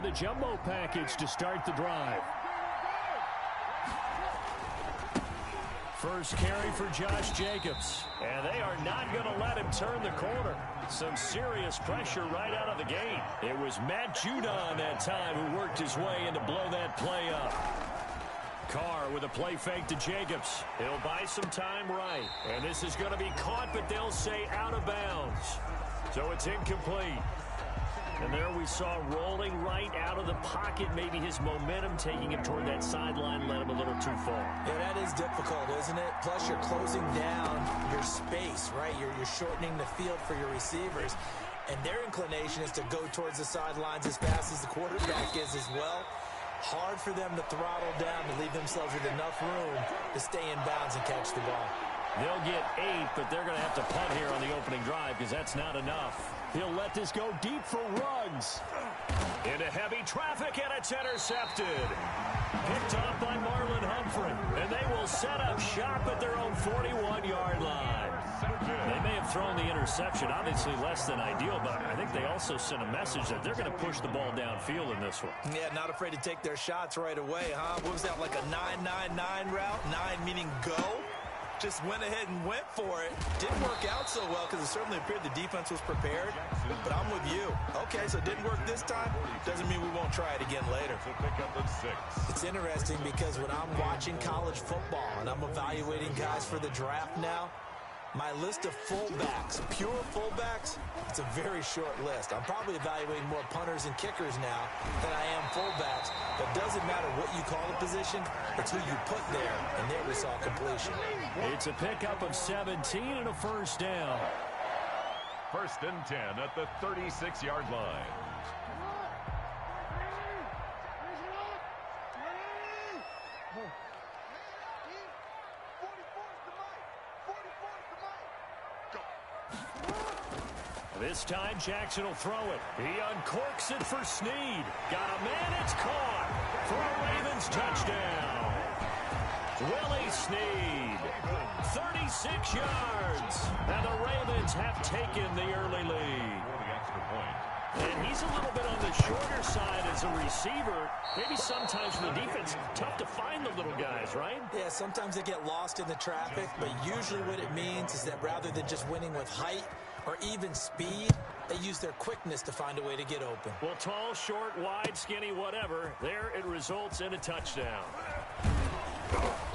with a jumbo package to start the drive. First carry for Josh Jacobs. And they are not going to let him turn the corner. Some serious pressure right out of the gate. It was Matt Judon that time who worked his way in to blow that play up. Carr with a play fake to Jacobs. He'll buy some time right. And this is going to be caught, but they'll say out of bounds. So it's incomplete. And there we saw rolling right out of the pocket. Maybe his momentum taking him toward that sideline led him a little too far. Yeah, that is difficult, isn't it? Plus, you're closing down your space, right? You're shortening the field for your receivers. And their inclination is to go towards the sidelines as fast as the quarterback is as well. Hard for them to throttle down to leave themselves with enough room to stay in bounds and catch the ball. They'll get 8, but they're going to have to punt here on the opening drive because that's not enough. He'll let this go deep for Ruggs. Into heavy traffic, and it's intercepted. Picked off by Marlon Humphrey, and they will set up shop at their own 41-yard line. They may have thrown the interception, obviously less than ideal, but I think they also sent a message that they're going to push the ball downfield in this one. Yeah, not afraid to take their shots right away, huh? What was that, like a 9-9-9 route? 9 meaning go? Just went ahead and went for it. Didn't work out so well because it certainly appeared the defense was prepared. But I'm with you. Okay, so it didn't work this time. Doesn't mean we won't try it again later. It's interesting because when I'm watching college football and I'm evaluating guys for the draft now, my list of fullbacks, pure fullbacks, it's a very short list. I'm probably evaluating more punters and kickers now than I am fullbacks. But it doesn't matter what you call a position, it's who you put there. And there we saw completion. It's a pickup of 17 and a first down. First and 10 at the 36-yard line. This time Jackson will throw it. He uncorks it for Snead. Got a man, it's caught for a Ravens touchdown. Willie Snead, 36 yards. And the Ravens have taken the early lead. And he's a little bit on the shorter side as a receiver. Maybe sometimes for the defense, tough to find the little guys, right? Yeah, sometimes they get lost in the traffic, but usually what it means is that rather than just winning with height or even speed, they use their quickness to find a way to get open. Well, tall, short, wide, skinny, whatever, there it results in a touchdown.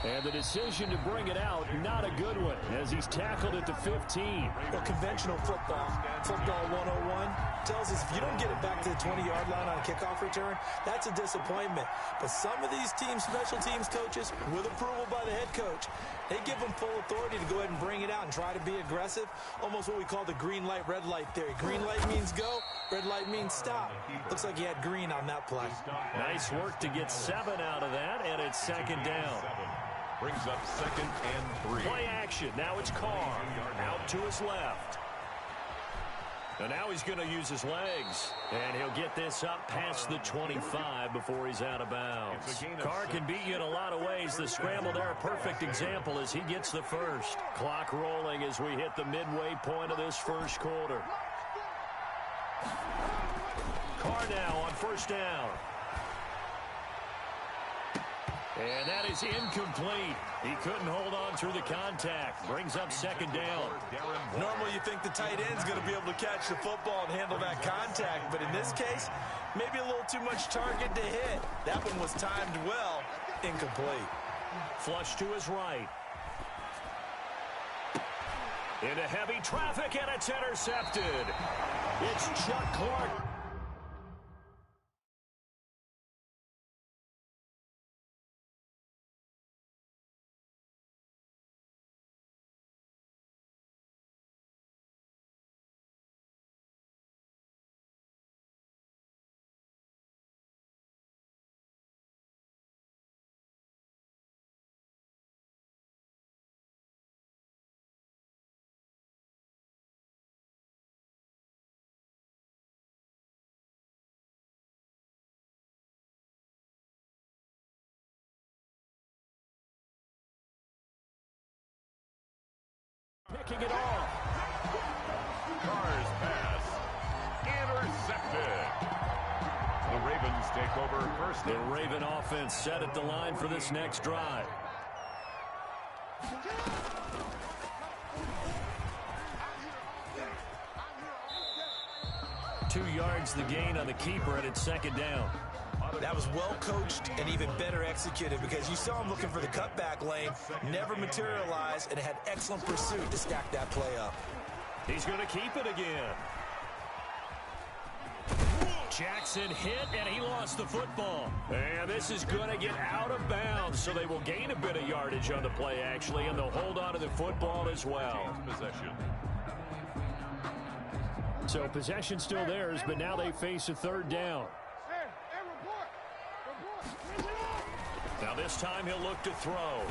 And the decision to bring it out, not a good one, as he's tackled at the 15. Well, conventional football 101, tells us if you don't get it back to the 20-yard line on a kickoff return, that's a disappointment. But some of these teams, special teams coaches, with approval by the head coach, they give them full authority to go ahead and bring it out and try to be aggressive, almost what we call the green light, red light theory. Green light means go, red light means stop. Looks like he had green on that play. Nice work to get 7 out of that, and it's second down. Brings up 2nd and 3. Play action. Now it's Carr. Out to his left. And now he's going to use his legs. And he'll get this up past the 25 before he's out of bounds. Carr can beat you in a lot of ways. The scramble there, a perfect example as he gets the first. Clock rolling as we hit the midway point of this first quarter. Carr now on first down. And that is incomplete. He couldn't hold on through the contact. Brings up second down. Normally you think the tight end's going to be able to catch the football and handle that contact. But in this case, maybe a little too much target to hit. That one was timed well. Incomplete. Flush to his right. Into heavy traffic, and it's intercepted. It's Chuck Clark. Picking it off. Carr's pass intercepted. The Ravens take over first. The Raven offense set at the line for this next drive. 2 yards the gain on the keeper, and it's second down. That was well coached and even better executed because you saw him looking for the cutback lane, never materialized, and had excellent pursuit to stack that play up. He's going to keep it again. Jackson hit, and he lost the football. And this is going to get out of bounds, so they will gain a bit of yardage on the play, actually, and they'll hold on to the football as well. Possession. So possession still theirs, but now they face a third down. Now this time he'll look to throw.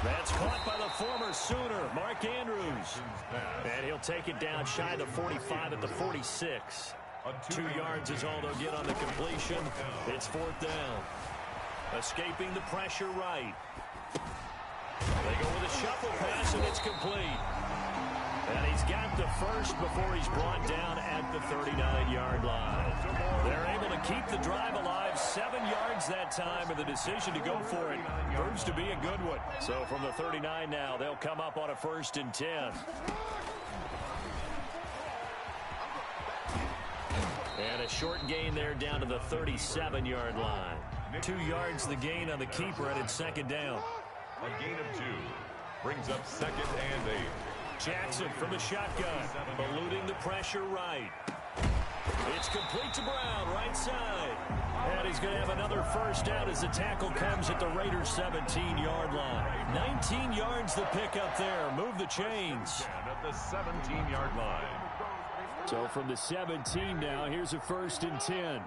That's caught by the former Sooner, Mark Andrews. And he'll take it down shy of the 45 at the 46. 2 yards is all they'll get on the completion. It's fourth down. Escaping the pressure right. They go with a shuffle pass, and it's complete. And he's got the first before he's brought down at the 39-yard line. They're able to keep the drive alive, 7 yards that time, and the decision to go for it proves to be a good one. So from the 39 now, they'll come up on a 1st and 10. And a short gain there down to the 37-yard line. 2 yards the gain on the keeper, and it's second down. A gain of 2 brings up 2nd and 8. Jackson from the shotgun, eluding the pressure right. It's complete to Brown, right side. And he's going to have another first down as the tackle comes at the Raiders' 17-yard line. 19 yards the pickup there. Move the chains. At the 17-yard line. So from the 17 now, here's a 1st and 10.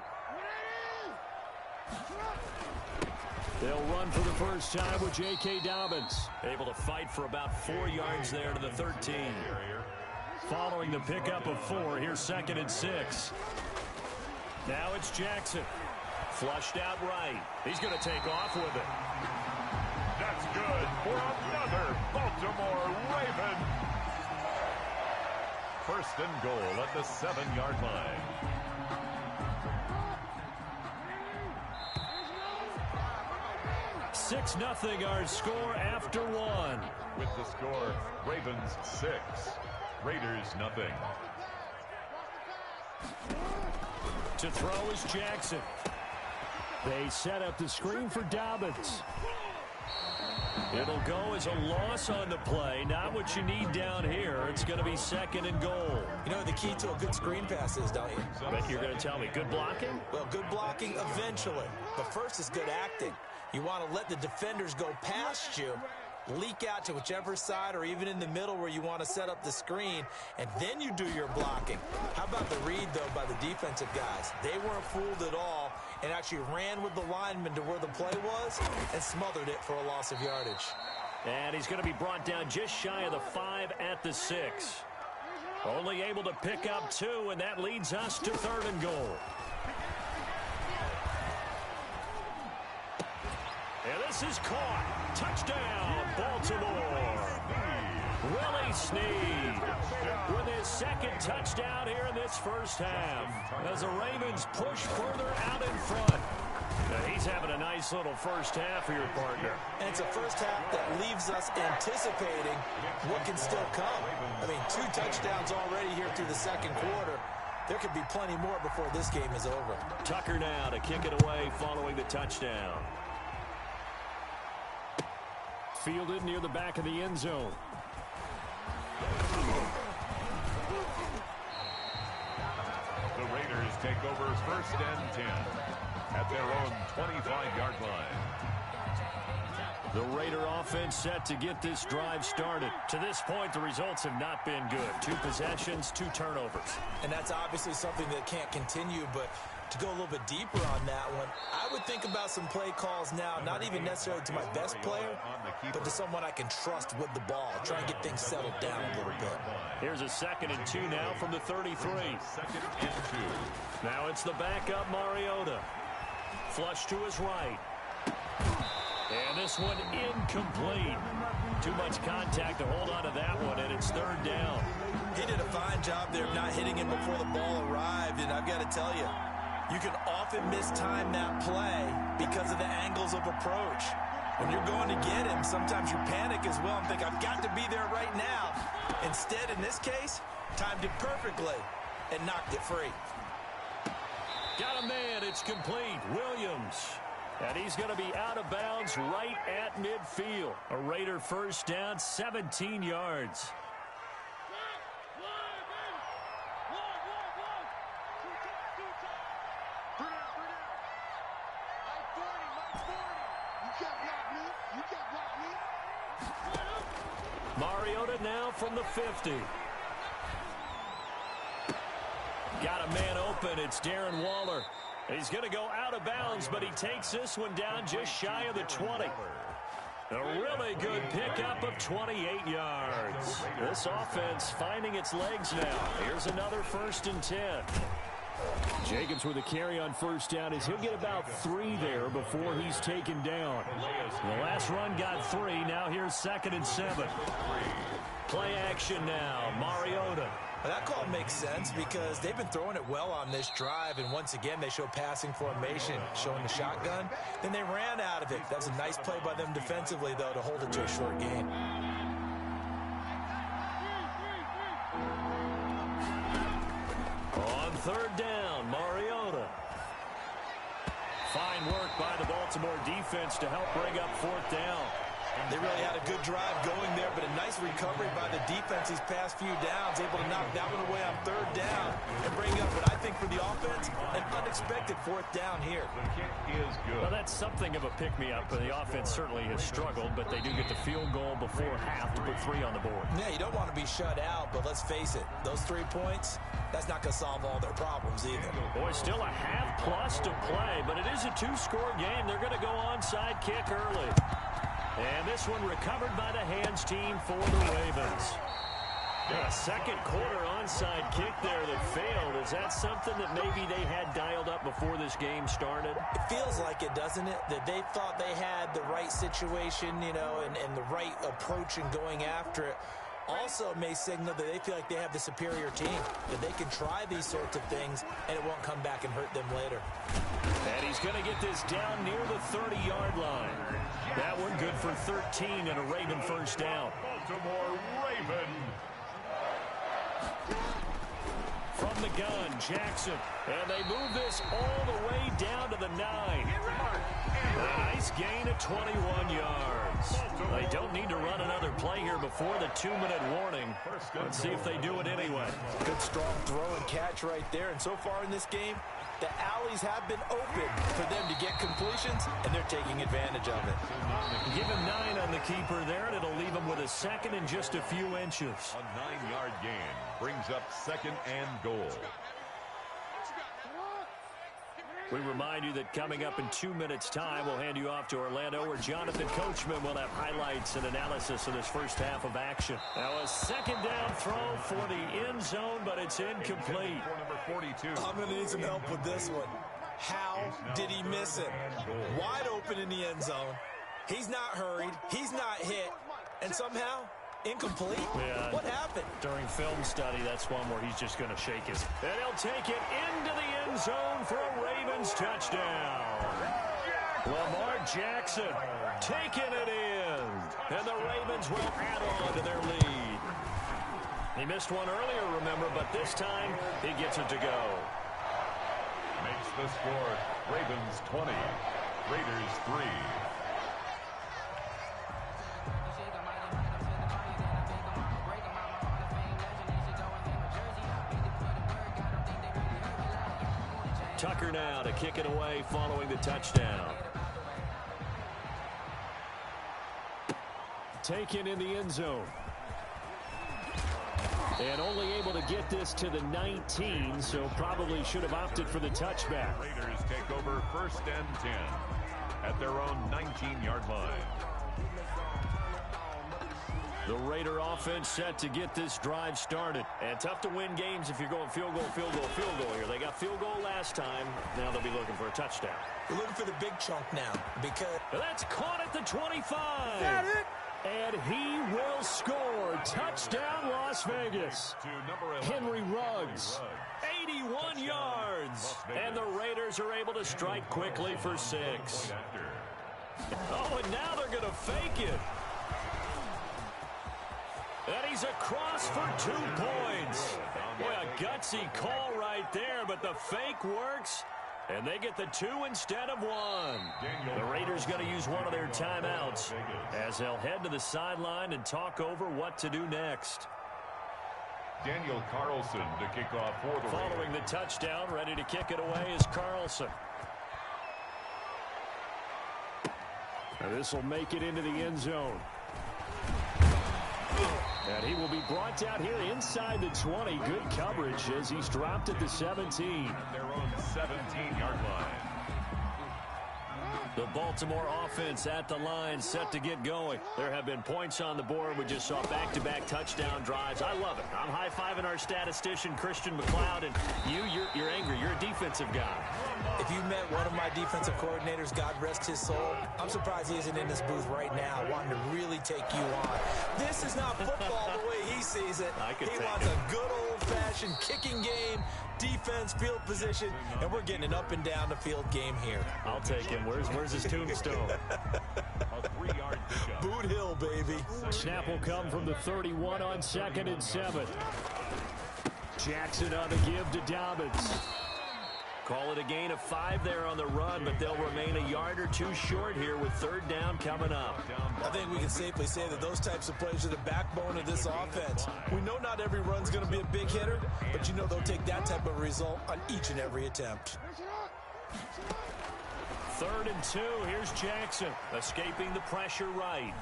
They'll run for the first time with J.K. Dobbins. Able to fight for about 4 yards there to the 13. Following the pickup of 4, here's 2nd and 6. Now it's Jackson. Flushed out right. He's going to take off with it. That's good for another Baltimore Raven. 1st and goal at the 7-yard line. 6-0 our score after 1. With the score, Ravens 6, Raiders 0. To throw is Jackson. They set up the screen for Dobbins. It'll go as a loss on the play. Not what you need down here. It's going to be 2nd and goal. You know the key to a good screen pass is, don't you? But you're going to tell me, good blocking? Well, good blocking eventually. But first is good acting. You want to let the defenders go past you, leak out to whichever side or even in the middle where you want to set up the screen, and then you do your blocking. How about the read, though, by the defensive guys? They weren't fooled at all and actually ran with the lineman to where the play was and smothered it for a loss of yardage. And he's going to be brought down just shy of the 5 at the 6. Only able to pick up 2, and that leads us to 3rd and goal. And this is caught. Touchdown, Baltimore. Willie Snead with his 2nd touchdown here in this first half as the Ravens push further out in front. Now he's having a nice little first half here, partner. And it's a first half that leaves us anticipating what can still come. I mean, 2 touchdowns already here through the 2nd quarter. There could be plenty more before this game is over. Tucker now to kick it away following the touchdown. Fielded near the back of the end zone. The Raiders take over 1st and 10 at their own 25-yard line. The Raider offense set to get this drive started. To this point, the results have not been good. 2 possessions, 2 turnovers. And that's obviously something that can't continue, but to go a little bit deeper on that one, I would think about some play calls now, not even necessarily to my best player, but to someone I can trust with the ball. Try and get things settled down a little bit. Here's a 2nd and 2 now from the 33. 2nd and 2. Now it's the backup Mariota. Flush to his right. And this one incomplete. Too much contact to hold on to that one, and it's 3rd down. He did a fine job there of not hitting him before the ball arrived, and I've got to tell you, You can often mistime that play because of the angles of approach. When you're going to get him, sometimes you panic as well and think, I've got to be there right now. Instead, in this case, timed it perfectly and knocked it free. Got a man. It's complete. Williams. And he's going to be out of bounds right at midfield. A Raider first down, 17 yards. Mariota now from the 50. Got a man open. It's Darren Waller. He's going to go out of bounds, but he takes this one down just shy of the 20. A really good pickup of 28 yards. This offense finding its legs now. Here's another 1st and 10. Jacobs with a carry on first down as he'll get about 3 there before he's taken down. The last run got 3. Now here's 2nd and 7. Play action now. Mariota. Well, that call makes sense because they've been throwing it well on this drive, and once again they show passing formation, showing the shotgun. Then they ran out of it. That's a nice play by them defensively, though, to hold it to a short gain. On 3rd down, Mariota. Fine work by the Baltimore defense to help bring up 4th down. They really had a good drive going there, but a nice recovery by the defense these past few downs, able to knock that one away on 3rd down and bring up what I think for the offense, an unexpected 4th down here. The kick is good. Well, that's something of a pick-me-up, but the offense certainly has struggled, but they do get the field goal before half to put 3 on the board. Yeah, you don't want to be shut out, but let's face it, those 3 points, that's not going to solve all their problems either. Boy, still a half plus to play, but it is a 2-score game. They're going to go onside kick early. And this one recovered by the hands team for the Ravens. A second quarter onside kick there that failed. Is that something that maybe they had dialed up before this game started? It feels like it, doesn't it? That they thought they had the right situation, you know, and the right approach in going after it. Also may signal that they feel like they have the superior team, that they can try these sorts of things and it won't come back and hurt them later. And he's going to get this down near the 30-yard line. That one good for 13 and a Raven first down. Baltimore Raven. From the gun, Jackson. And they move this all the way down to the 9. A nice gain of 21 yards. They don't need to run another play here before the 2-minute warning. Let's see if they do it anyway. Good strong throw and catch right there. And so far in this game, the alleys have been open for them to get completions, and they're taking advantage of it. Give him 9 on the keeper there, and it'll leave him with a 2nd and just a few inches. A 9-yard gain brings up 2nd and goal. We remind you that coming up in 2 minutes' time, we'll hand you off to Orlando, where Jonathan Coachman will have highlights and analysis of this first half of action. Now a 2nd down throw for the end zone, but it's incomplete. For number 42. I'm going to need some help with this one. How did he miss him? Wide open in the end zone. He's not hurried. He's not hit. And somehow, incomplete? Yeah. What happened? During film study, that's one where he's just going to shake his. And he'll take it into the end zone for a Ravens touchdown. Lamar Jackson taking it in. And the Ravens will add on to their lead. He missed one earlier, remember, but this time he gets it to go. Makes the score Ravens 20, Raiders 3. Tucker now to kick it away following the touchdown. Taken in the end zone. And only able to get this to the 19, so probably should have opted for the touchback. Raiders take over 1st and 10 at their own 19-yard line. The Raider offense set to get this drive started. And tough to win games if you're going field goal, field goal, field goal here. They got field goal last time. Now they'll be looking for a touchdown. We're looking for the big chunk now because That's caught at the 25. Got it. And he will score. Touchdown, Las Vegas. To number 11, Henry Ruggs. 81 yards. And the Raiders are able to strike quickly for 6. Oh, and now they're going to fake it. And he's across for 2 points. Boy, a gutsy call right there, but the fake works. And they get the 2 instead of 1. The Raiders going to use one of their timeouts as they'll head to the sideline and talk over what to do next. Daniel Carlson to kick off for the Raiders. Following the touchdown, ready to kick it away is Carlson. And this will make it into the end zone. And he will be brought out here inside the 20. Good coverage as he's dropped at the 17. At their own 17-yard line. The Baltimore offense at the line, set to get going. There have been points on the board. We just saw back-to-back touchdown drives. I love it. I'm high-fiving our statistician, Christian McLeod, and you're angry. You're a defensive guy. If you met one of my defensive coordinators, God rest his soul, I'm surprised he isn't in this booth right now wanting to really take you on. This is not football the way he sees it. He wants a good old-fashioned kicking game, defense, field position, and we're getting an up-and-down-the-field game here. I'll take him. Where's his tombstone? A 3-yard pickup. Boot Hill, baby. Snap will come from the 31 on 2nd and 7. Jackson on the give to Dobbins. Call it a gain of 5 there on the run, but they'll remain a yard or 2 short here with 3rd down coming up. I think we can safely say that those types of plays are the backbone of this offense. We know not every run's going to be a big hitter, but you know they'll take that type of result on each and every attempt. 3rd and 2. Here's Jackson escaping the pressure right.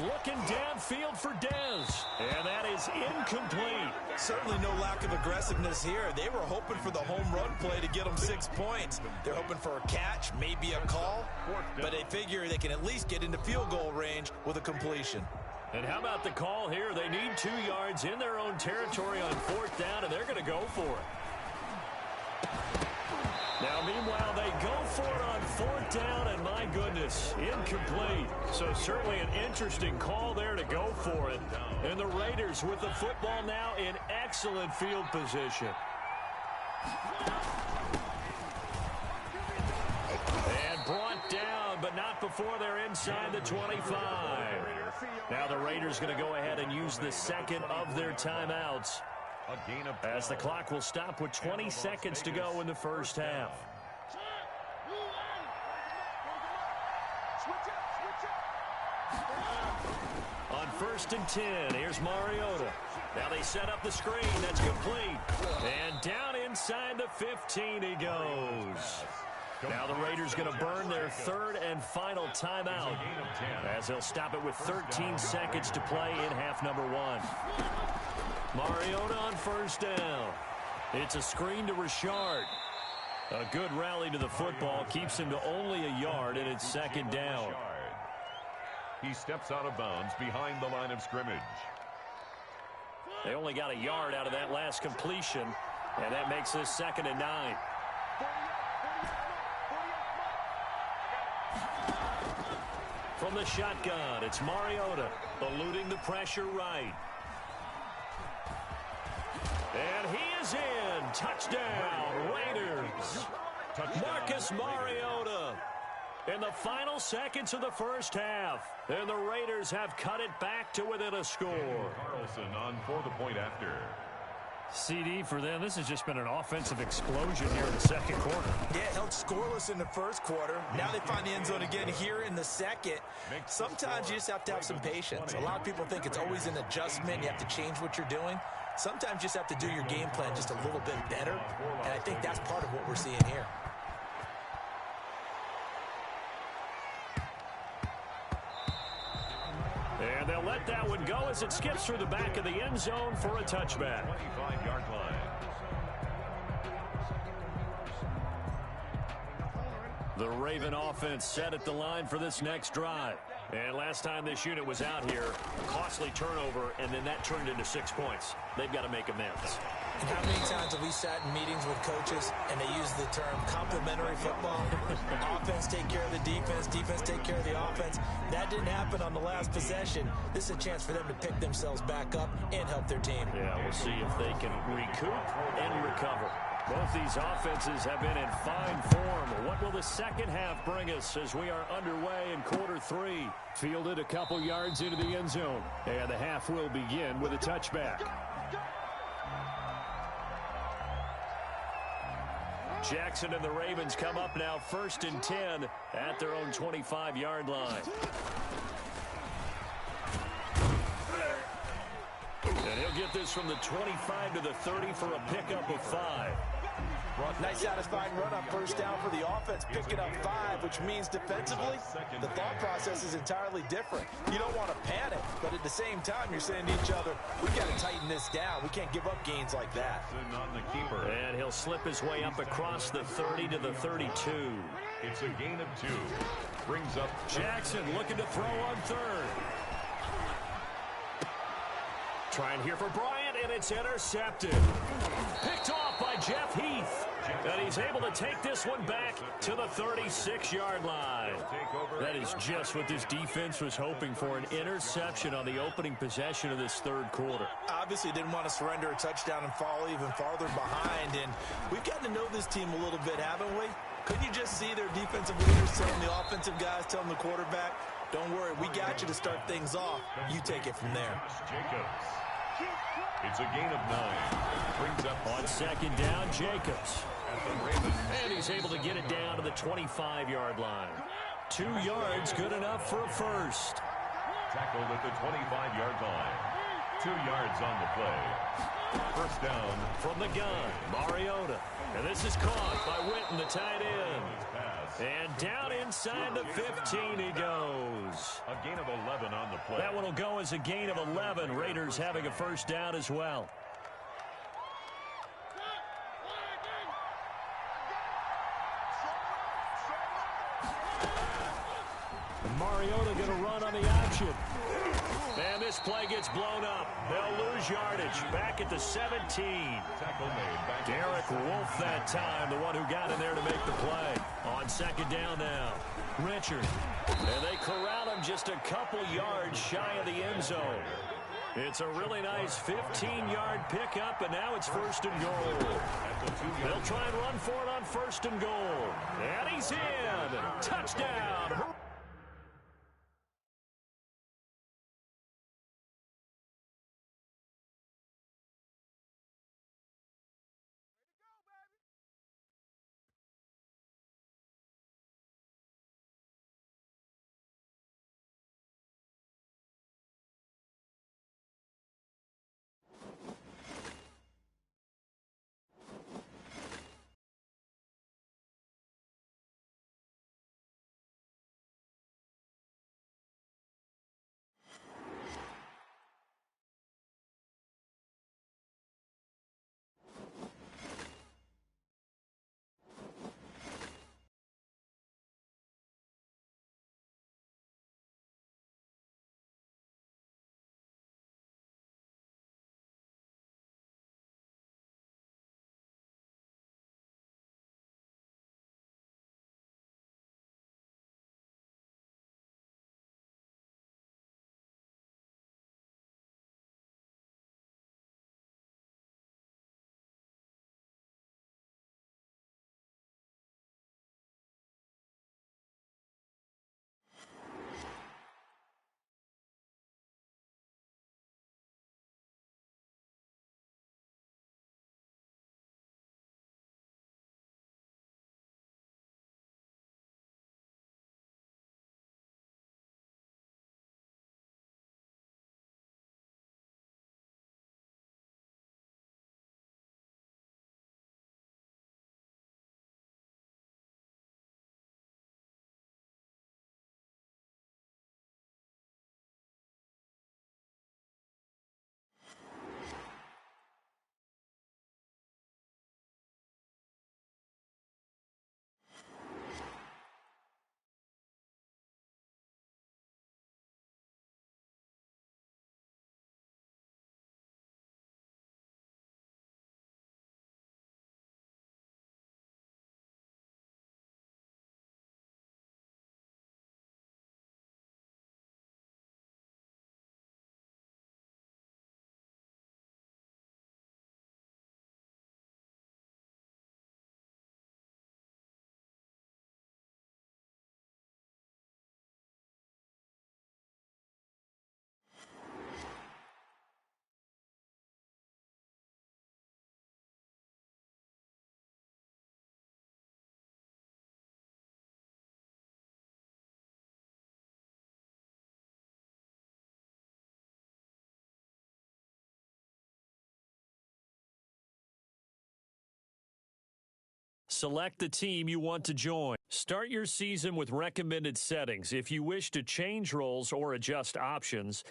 Looking downfield for Dez. And that is incomplete. Certainly no lack of aggressiveness here. They were hoping for the home run play to get them 6 points. They're hoping for a catch, maybe a call, but they figure they can at least get into field goal range with a completion. And how about the call here? They need 2 yards in their own territory on 4th down, and they're going to go for it. Now, meanwhile, they go for it on 4th down, and my goodness, incomplete. So certainly an interesting call there to go for it. And the Raiders with the football now in excellent field position. And brought down, but not before they're inside the 25. Now the Raiders going to go ahead and use the 2nd of their timeouts, as the clock will stop with 20 seconds to go in the first half. On 1st and 10, here's Mariota. Now they set up the screen. That's complete. And down inside the 15 he goes. Now the Raiders going to burn their 3rd and final timeout, as they'll stop it with 13 seconds to play in half number 1. Mariota on 1st down. It's a screen to Richard. A good rally to the football keeps him to only a yard, and it's 2nd down. He steps out of bounds behind the line of scrimmage. They only got a yard out of that last completion, and that makes this 2nd and 9. From the shotgun, it's Mariota eluding the pressure right. And he is in. Touchdown, Raiders. Marcus Mariota in the final seconds of the first half. And the Raiders have cut it back to within a score. Carlson on for the point after. CD for them. This has just been an offensive explosion here in the 2nd quarter. Yeah, held scoreless in the 1st quarter. Now they find the end zone again here in the 2nd. Sometimes you just have to have some patience. A lot of people think it's always an adjustment. You have to change what you're doing. Sometimes you just have to do your game plan just a little bit better. And I think that's part of what we're seeing here. And they'll let that one go as it skips through the back of the end zone for a touchback. 25-yard line. The Raven offense set at the line for this next drive. And last time this unit was out here, costly turnover, and then that turned into 6 points. They've got to make amends. And how many times have we sat in meetings with coaches and they use the term complementary football? Offense take care of the defense, defense take care of the offense. That didn't happen on the last possession. This is a chance for them to pick themselves back up and help their team. Yeah, we'll see if they can recoup and recover. Both these offenses have been in fine form. What will the second half bring us as we are underway in quarter 3? Fielded a couple yards into the end zone. And the half will begin with a touchback. Jackson and the Ravens come up now 1st and 10 at their own 25-yard line. And he'll get this from the 25 to the 30 for a pickup of 5. Nice satisfying run on first down for the offense, picking up 5, which means defensively, the thought process is entirely different. You don't want to panic, but at the same time, you're saying to each other, we got to tighten this down. We can't give up gains like that. On the keeper. And he'll slip his way up across the 30 to the 32. It's a gain of 2. Brings up Jackson looking to throw on 3rd. Trying here for Bryant, and it's intercepted. Picked off by Jeff Heath. And he's able to take this one back to the 36-yard line. That is just what this defense was hoping for, an interception on the opening possession of this third quarter. Obviously didn't want to surrender a touchdown and fall even farther behind. And we've gotten to know this team a little bit, haven't we? Couldn't you just see their defensive leaders telling the offensive guys, telling the quarterback, don't worry, we got you to start things off. You take it from there. Jacobs. It's a gain of 9. Brings up on 2nd down, Jacobs. And he's able to get it down to the 25-yard line. 2 yards, good enough for a first. Tackled at the 25-yard line. 2 yards on the play. First down from the gun, Mariota. And this is caught by Witten, the tight end. And down inside the 15 he goes. A gain of 11 on the play. That one will go as a gain of 11. Raiders having a first down as well. Mariota going to run on the option. And this play gets blown up. They'll lose yardage. Back at the 17. Tackle made. Derek Wolfe that time, the one who got in there to make the play. On 2nd down now. Richard. And they corral him just a couple yards shy of the end zone. It's a really nice 15-yard pickup, and now it's 1st and goal. They'll try and run for it on 1st and goal. And he's in. Touchdown. Select the team you want to join. Start your season with recommended settings. If you wish to change roles or adjust options,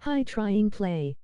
High trying play.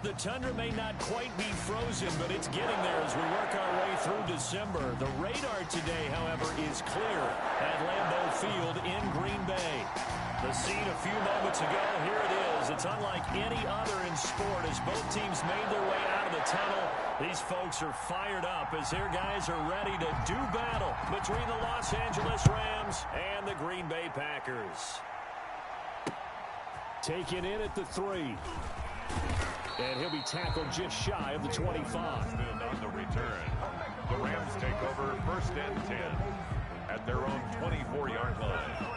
The tundra may not quite be frozen, but it's getting there as we work our way through December. The radar today, however, is clear at Lambeau Field in Green Bay. The scene a few moments ago, here it is. It's unlike any other in sport as both teams made their way out of the tunnel. These folks are fired up as their guys are ready to do battle between the Los Angeles Rams and the Green Bay Packers. Taken in at the 3. And he'll be tackled just shy of the 25. On the return, the Rams take over 1st and 10 at their own 24-yard line.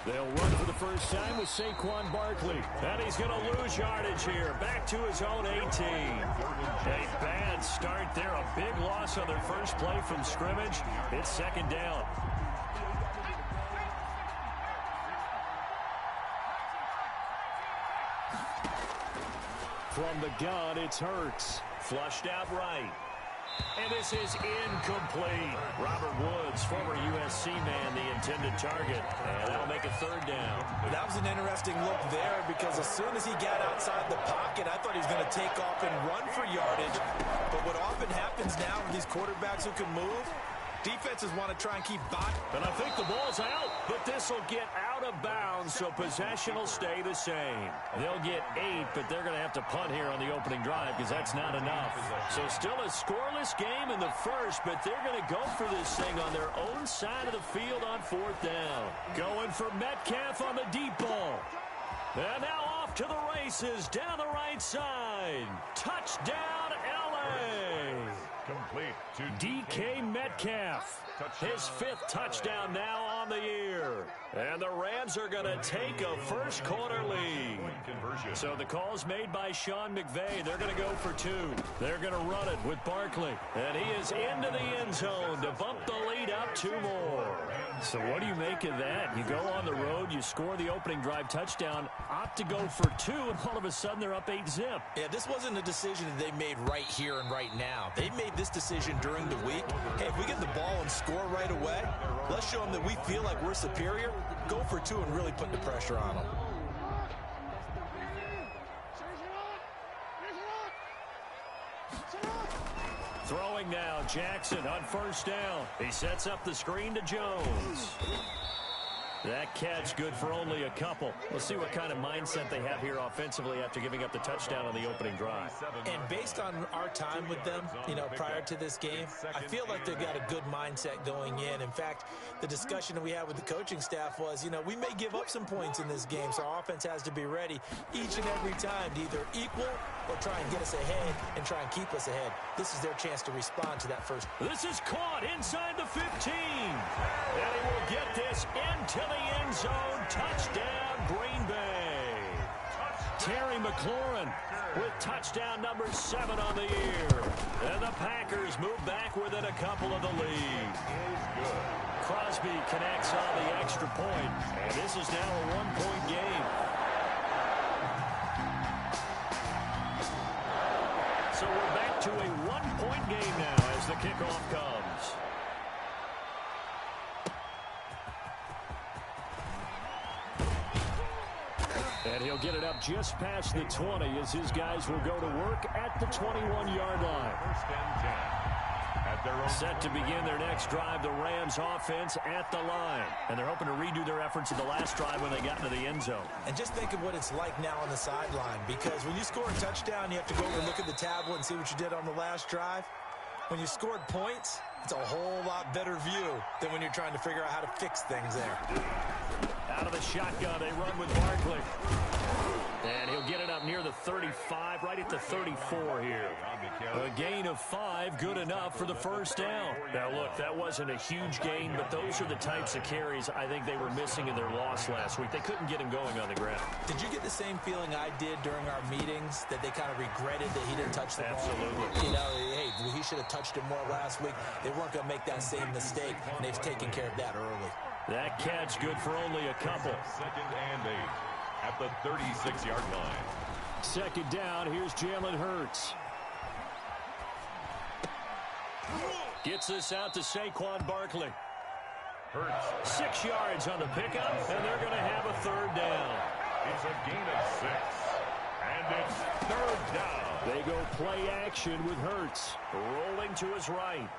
They'll run for the first time with Saquon Barkley. And he's going to lose yardage here. Back to his own 18. A bad start there. A big loss on their first play from scrimmage. It's 2nd down. From the gun, it's Hurts. Flushed out right. And this is incomplete. Robert Woods, former USC man, the intended target. And that'll make a 3rd down. That was an interesting look there because as soon as he got outside the pocket, I thought he was going to take off and run for yardage. But what often happens now with these quarterbacks who can move, defenses want to try and keep box. And I think the ball's out, but this will get out of bounds, so possession will stay the same. They'll get 8, but they're going to have to punt here on the opening drive because that's not enough. So still a scoreless game in the first, but they're going to go for this thing on their own side of the field on 4th down. Going for Metcalf on the deep ball. And now off to the races down the right side. Touchdown, L.A. Complete to DK Metcalf. His 5th touchdown now on the year. And the Rams are going to take a first quarter lead. So the call's made by Sean McVay. They're going to go for 2. They're going to run it with Barkley. And he is into the end zone to bump the lead up 2 more. So what do you make of that? You go on the road, you score the opening drive touchdown, opt to go for 2, and all of a sudden they're up 8-zip. Yeah, this wasn't a decision that they made right here and right now. They made this decision during the week. Hey, if we get the ball and score right away, let's show them that we feel like we're superior. Go for 2 and really put the pressure on them. Throwing now, Jackson on 1st down. He sets up the screen to Jones. That catch good for only a couple. We'll see what kind of mindset they have here offensively after giving up the touchdown on the opening drive. And based on our time with them, prior to this game, I feel like they've got a good mindset going in. In fact, the discussion that we had with the coaching staff was, we may give up some points in this game, so our offense has to be ready each and every time to either equal or try and get us ahead and try and keep us ahead. This is their chance to respond to that first. This is caught inside the 15. And he will get this into the end zone. Touchdown, Green Bay. Terry McLaurin with touchdown number 7 on the year. And the Packers move back within a couple of the lead. Crosby connects on the extra point. And this is now a 1-point game. So we're back to a 1-point game now as the kickoff comes. And he'll get it up just past the 20 as his guys will go to work at the 21-yard line. 1st and 10 at their own. Set to begin their next drive, the Rams offense at the line. And they're hoping to redo their efforts in the last drive when they got into the end zone. And just think of what it's like now on the sideline, because when you score a touchdown, you have to go over and look at the tablet and see what you did on the last drive. When you scored points, it's a whole lot better view than when you're trying to figure out how to fix things there. Out of the shotgun, they run with Barkley. And he'll get it up near the 35, right at the 34 here. A gain of 5, good enough for the first down. Now, look, that wasn't a huge gain, but those are the types of carries I think they were missing in their loss last week. They couldn't get him going on the ground. Did you get the same feeling I did during our meetings, that they kind of regretted that he didn't touch the ball? Absolutely. Hey, he should have touched it more last week. They weren't going to make that same mistake, and they've taken care of that early. That catch good for only a couple. 2nd and 8 at the 36-yard line. 2nd down, here's Jalen Hurts. Gets this out to Saquon Barkley. Hurts. 6 yards on the pickup, and they're going to have a third down. It's a gain of 6. And it's third down. They go play action with Hurts. Rolling to his right.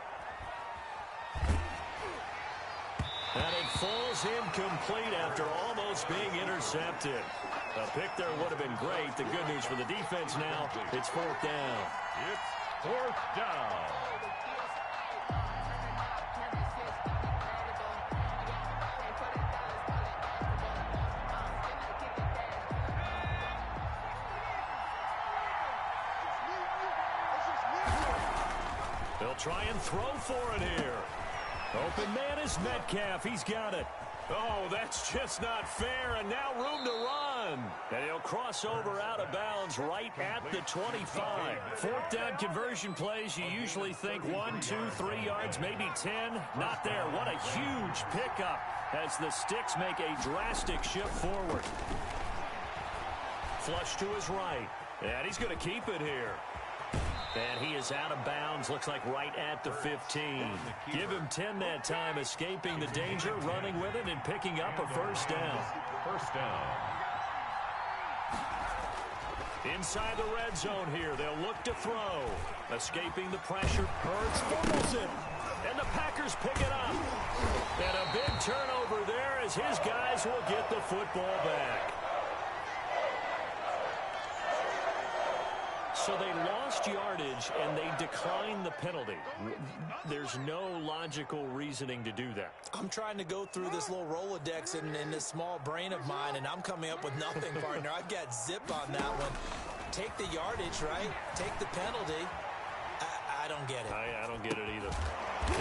And it falls incomplete after almost being intercepted. A pick there would have been great. The good news for the defense now, it's fourth down. It's fourth down. They'll try and throw for it here. Open man is Metcalf. He's got it. Oh, that's just not fair, and now room to run. And he'll cross over out of bounds right at the 25. Fourth down conversion plays, you usually think 1, 2, 3 yards, maybe 10. Not there. What a huge pickup as the Sticks make a drastic shift forward. Flush to his right, and he's going to keep it here. And he is out of bounds, looks like right at the 15. Give him 10 that time, escaping the danger, running with it, and picking up a first down. First down. Inside the red zone here, they'll look to throw. Escaping the pressure, Hurts fumbles it. And the Packers pick it up. And a big turnover there as his guys will get the football back. So they lost yardage, and they declined the penalty. There's no logical reasoning to do that. I'm trying to go through this little Rolodex in this small brain of mine, and I'm coming up with nothing, partner. I've got zip on that one. Take the yardage, right? Take the penalty. I don't get it. I don't get it either.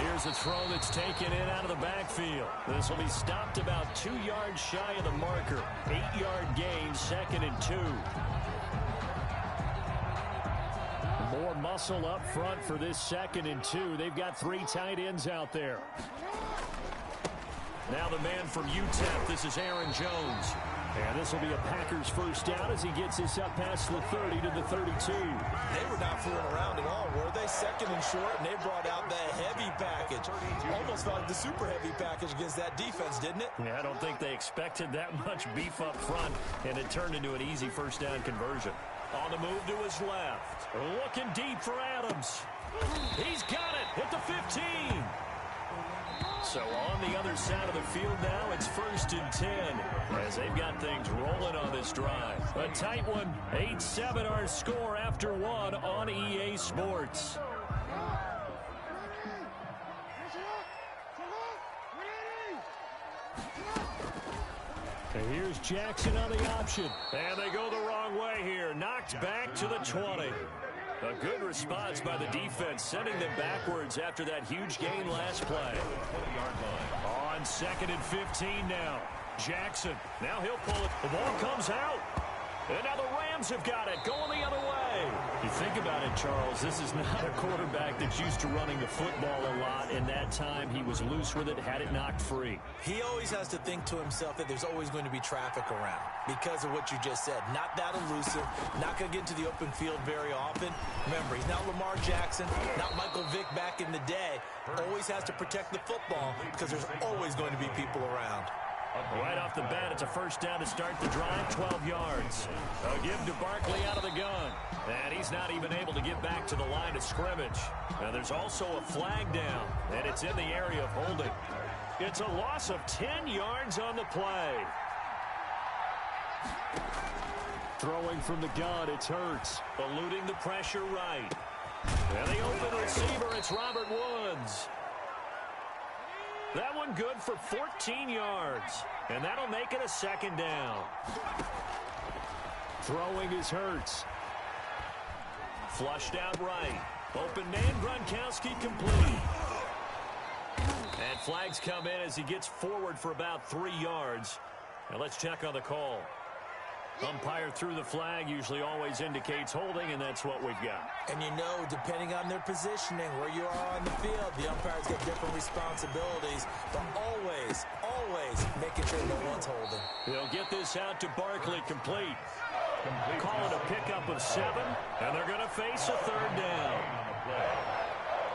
Here's a throw that's taken in out of the backfield. This will be stopped about 2 yards shy of the marker. 8-yard gain, 2nd and 2. More muscle up front for this 2nd and 2. They've got 3 tight ends out there. Now the man from UTEP, this is Aaron Jones. And this will be a Packers first down as he gets this up past the 30 to the 32. They were not fooling around at all, were they? 2nd and short, and they brought out the heavy package. Almost felt like the super heavy package against that defense, didn't it? Yeah, I don't think they expected that much beef up front, and it turned into an easy first down conversion. On the move to his left. Looking deep for Adams. He's got it at the 15. So on the other side of the field now, it's 1st and 10 as they've got things rolling on this drive. A tight one, 8-7 our score after 1 on EA Sports. And here's Jackson on the option. And they go the wrong way here. Knocked back to the 20. A good response by the defense, sending them backwards after that huge gain last play. On 2nd and 15 now. Jackson, now he'll pull it. The ball comes out. And now the Rams have got it, going the other way. You think about it, Charles, this is not a quarterback that's used to running the football a lot. In that time, he was loose with it, had it knocked free. He always has to think to himself that there's always going to be traffic around because of what you just said. Not that elusive, not going to get into the open field very often. Remember, he's not Lamar Jackson, not Michael Vick back in the day. Always has to protect the football because there's always going to be people around. Right off the bat, it's a first down to start the drive, 12 yards. A give to Barkley out of the gun. And he's not even able to get back to the line of scrimmage. Now there's also a flag down, and it's in the area of holding. It's a loss of 10 yards on the play. Throwing from the gun, it's Hurts. Eluding the pressure right. And the open receiver, it's Robert Woods. That one good for 14 yards. And that'll make it a 2nd down. Throwing is Hurts. Flushed out right. Open man, Gronkowski complete. And flags come in as he gets forward for about 3 yards. Now let's check on the call. Umpire threw the flag, usually always indicates holding, and that's what we've got. And you know, depending on their positioning, where you are on the field, the umpires get different responsibilities, but always, always making sure no one's holding. They'll get this out to Barkley, complete. Call it a pickup of 7, and they're going to face a 3rd down.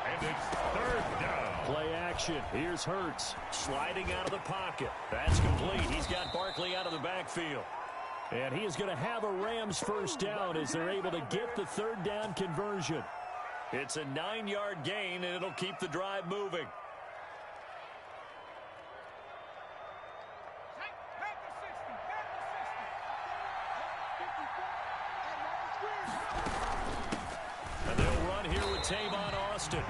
And And it's third down. Play action. Here's Hurts sliding out of the pocket. That's complete. He's got Barkley out of the backfield. And he is going to have a Rams first down as they're able to get the third down conversion. It's a 9-yard gain, and it'll keep the drive moving. And they'll run here with Tavon Austin.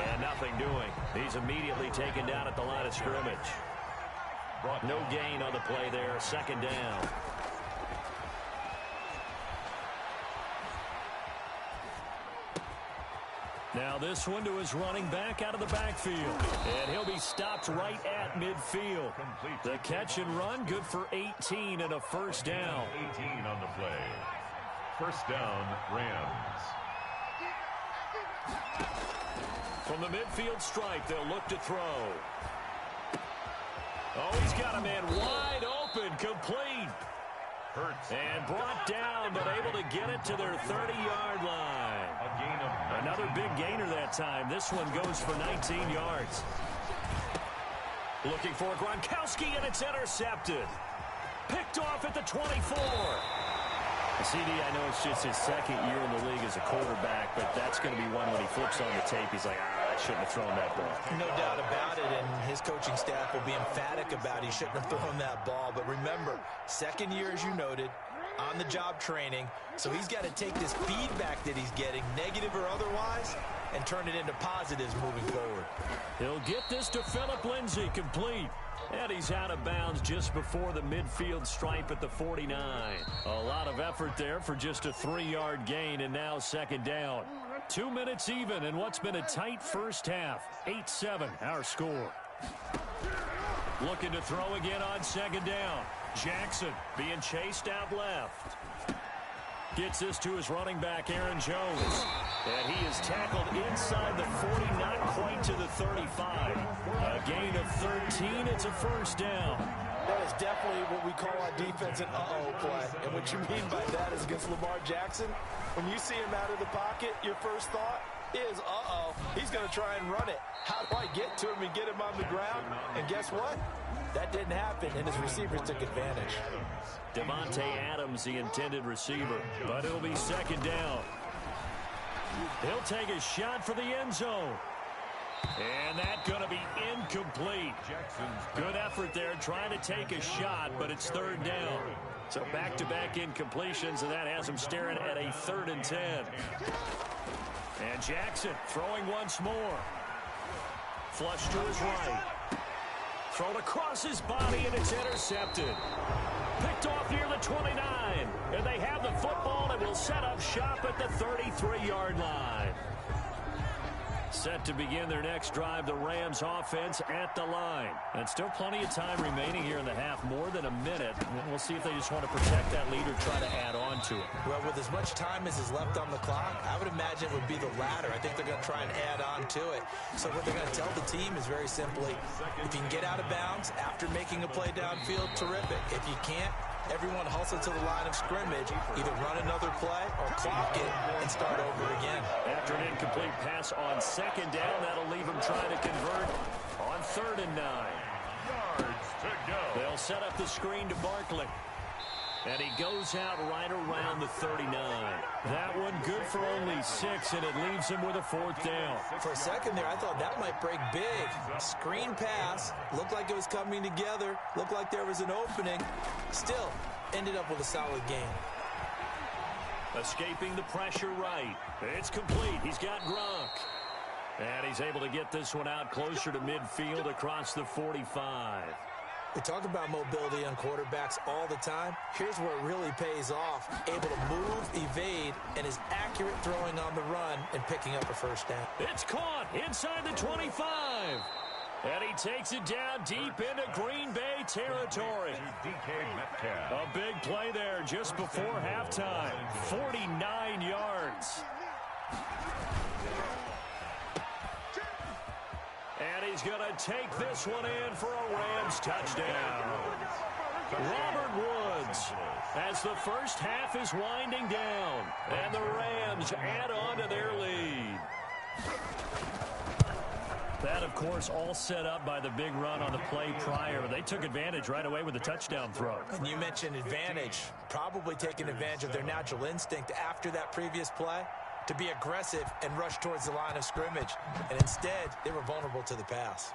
And nothing doing. He's immediately taken down at the line of scrimmage. No gain on the play there. Second down. Now this one to his running back out of the backfield. And he'll be stopped right at midfield. The catch and run, good for 18 and a first down. 18 on the play. First down, Rams. From the midfield stripe, they'll look to throw. Oh, he's got a man wide open, complete. Hurts. And brought down, but able to get it to their 30-yard line. A gain of 19. Another big gainer that time. This one goes for 19 yards. Looking for Gronkowski, and it's intercepted. Picked off at the 24. CD, I know it's just his second year in the league as a quarterback, but that's going to be one when he flips on the tape. He's like, I shouldn't have thrown that ball. No doubt about it, and his coaching staff will be emphatic about he shouldn't have thrown that ball. But remember, second year, as you noted, on-the-job training, so he's got to take this feedback that he's getting, negative or otherwise, and turn it into positives moving forward. He'll get this to Phillip Lindsay, complete. And he's out of bounds just before the midfield stripe at the 49. A lot of effort there for just a 3-yard gain, and now second down. 2 minutes even in what's been a tight first half. 8-7, our score. Looking to throw again on second down. Jackson being chased out left. Gets this to his running back, Aaron Jones. And he is tackled inside the 40, not quite to the 35. A gain of 13. It's a first down. That is definitely what we call our defense an uh-oh play. And what you mean by that is against Lamar Jackson, when you see him out of the pocket, your first thought is, uh-oh, he's going to try and run it. How do I get to him and get him on the ground? And guess what? That didn't happen, and his receivers took advantage. Devontae Adams, the intended receiver, but it'll be second down. He'll take a shot for the end zone. And that's going to be incomplete. Good effort there trying to take a shot, but it's third down. So back-to-back incompletions, and that has him staring at a 3rd and 10. And Jackson throwing once more. Flush to his right. Thrown across his body, and it's intercepted. Picked off near the 29. And they have the football and will set up shop at the 33-yard line. Set to begin their next drive, the Rams offense at the line. And still plenty of time remaining here in the half, more than a minute. We'll see if they just want to protect that lead or try to add on to it. Well, with as much time as is left on the clock, I would imagine it would be the latter. I think they're going to try and add on to it. So what they're going to tell the team is very simply, if you can get out of bounds after making a play downfield, terrific. If you can't, everyone hustle to the line of scrimmage, either run another play or clock it and start over again. After an incomplete pass on second down, that'll leave them trying to convert on 3rd and 9. Yards to go. They'll set up the screen to Barkley. And he goes out right around the 39. That one good for only 6, and it leaves him with a 4th down. For a second there, I thought that might break big. Screen pass, looked like it was coming together, looked like there was an opening. Still, ended up with a solid gain. Escaping the pressure right. It's complete. He's got Gronk. And he's able to get this one out closer to midfield across the 45. We talk about mobility on quarterbacks all the time. Here's where it really pays off. Able to move, evade, and is accurate throwing on the run and picking up a first down. It's caught inside the 25. And he takes it down deep into Green Bay territory. A big play there just before halftime. 49 yards. And he's going to take this one in for a Rams touchdown. Robert Woods, as the first half is winding down, and the Rams add on to their lead. That, of course, all set up by the big run on the play prior. They took advantage right away with the touchdown throw. And you mentioned advantage, probably taking advantage of their natural instinct after that previous play to be aggressive and rush towards the line of scrimmage. And instead, they were vulnerable to the pass.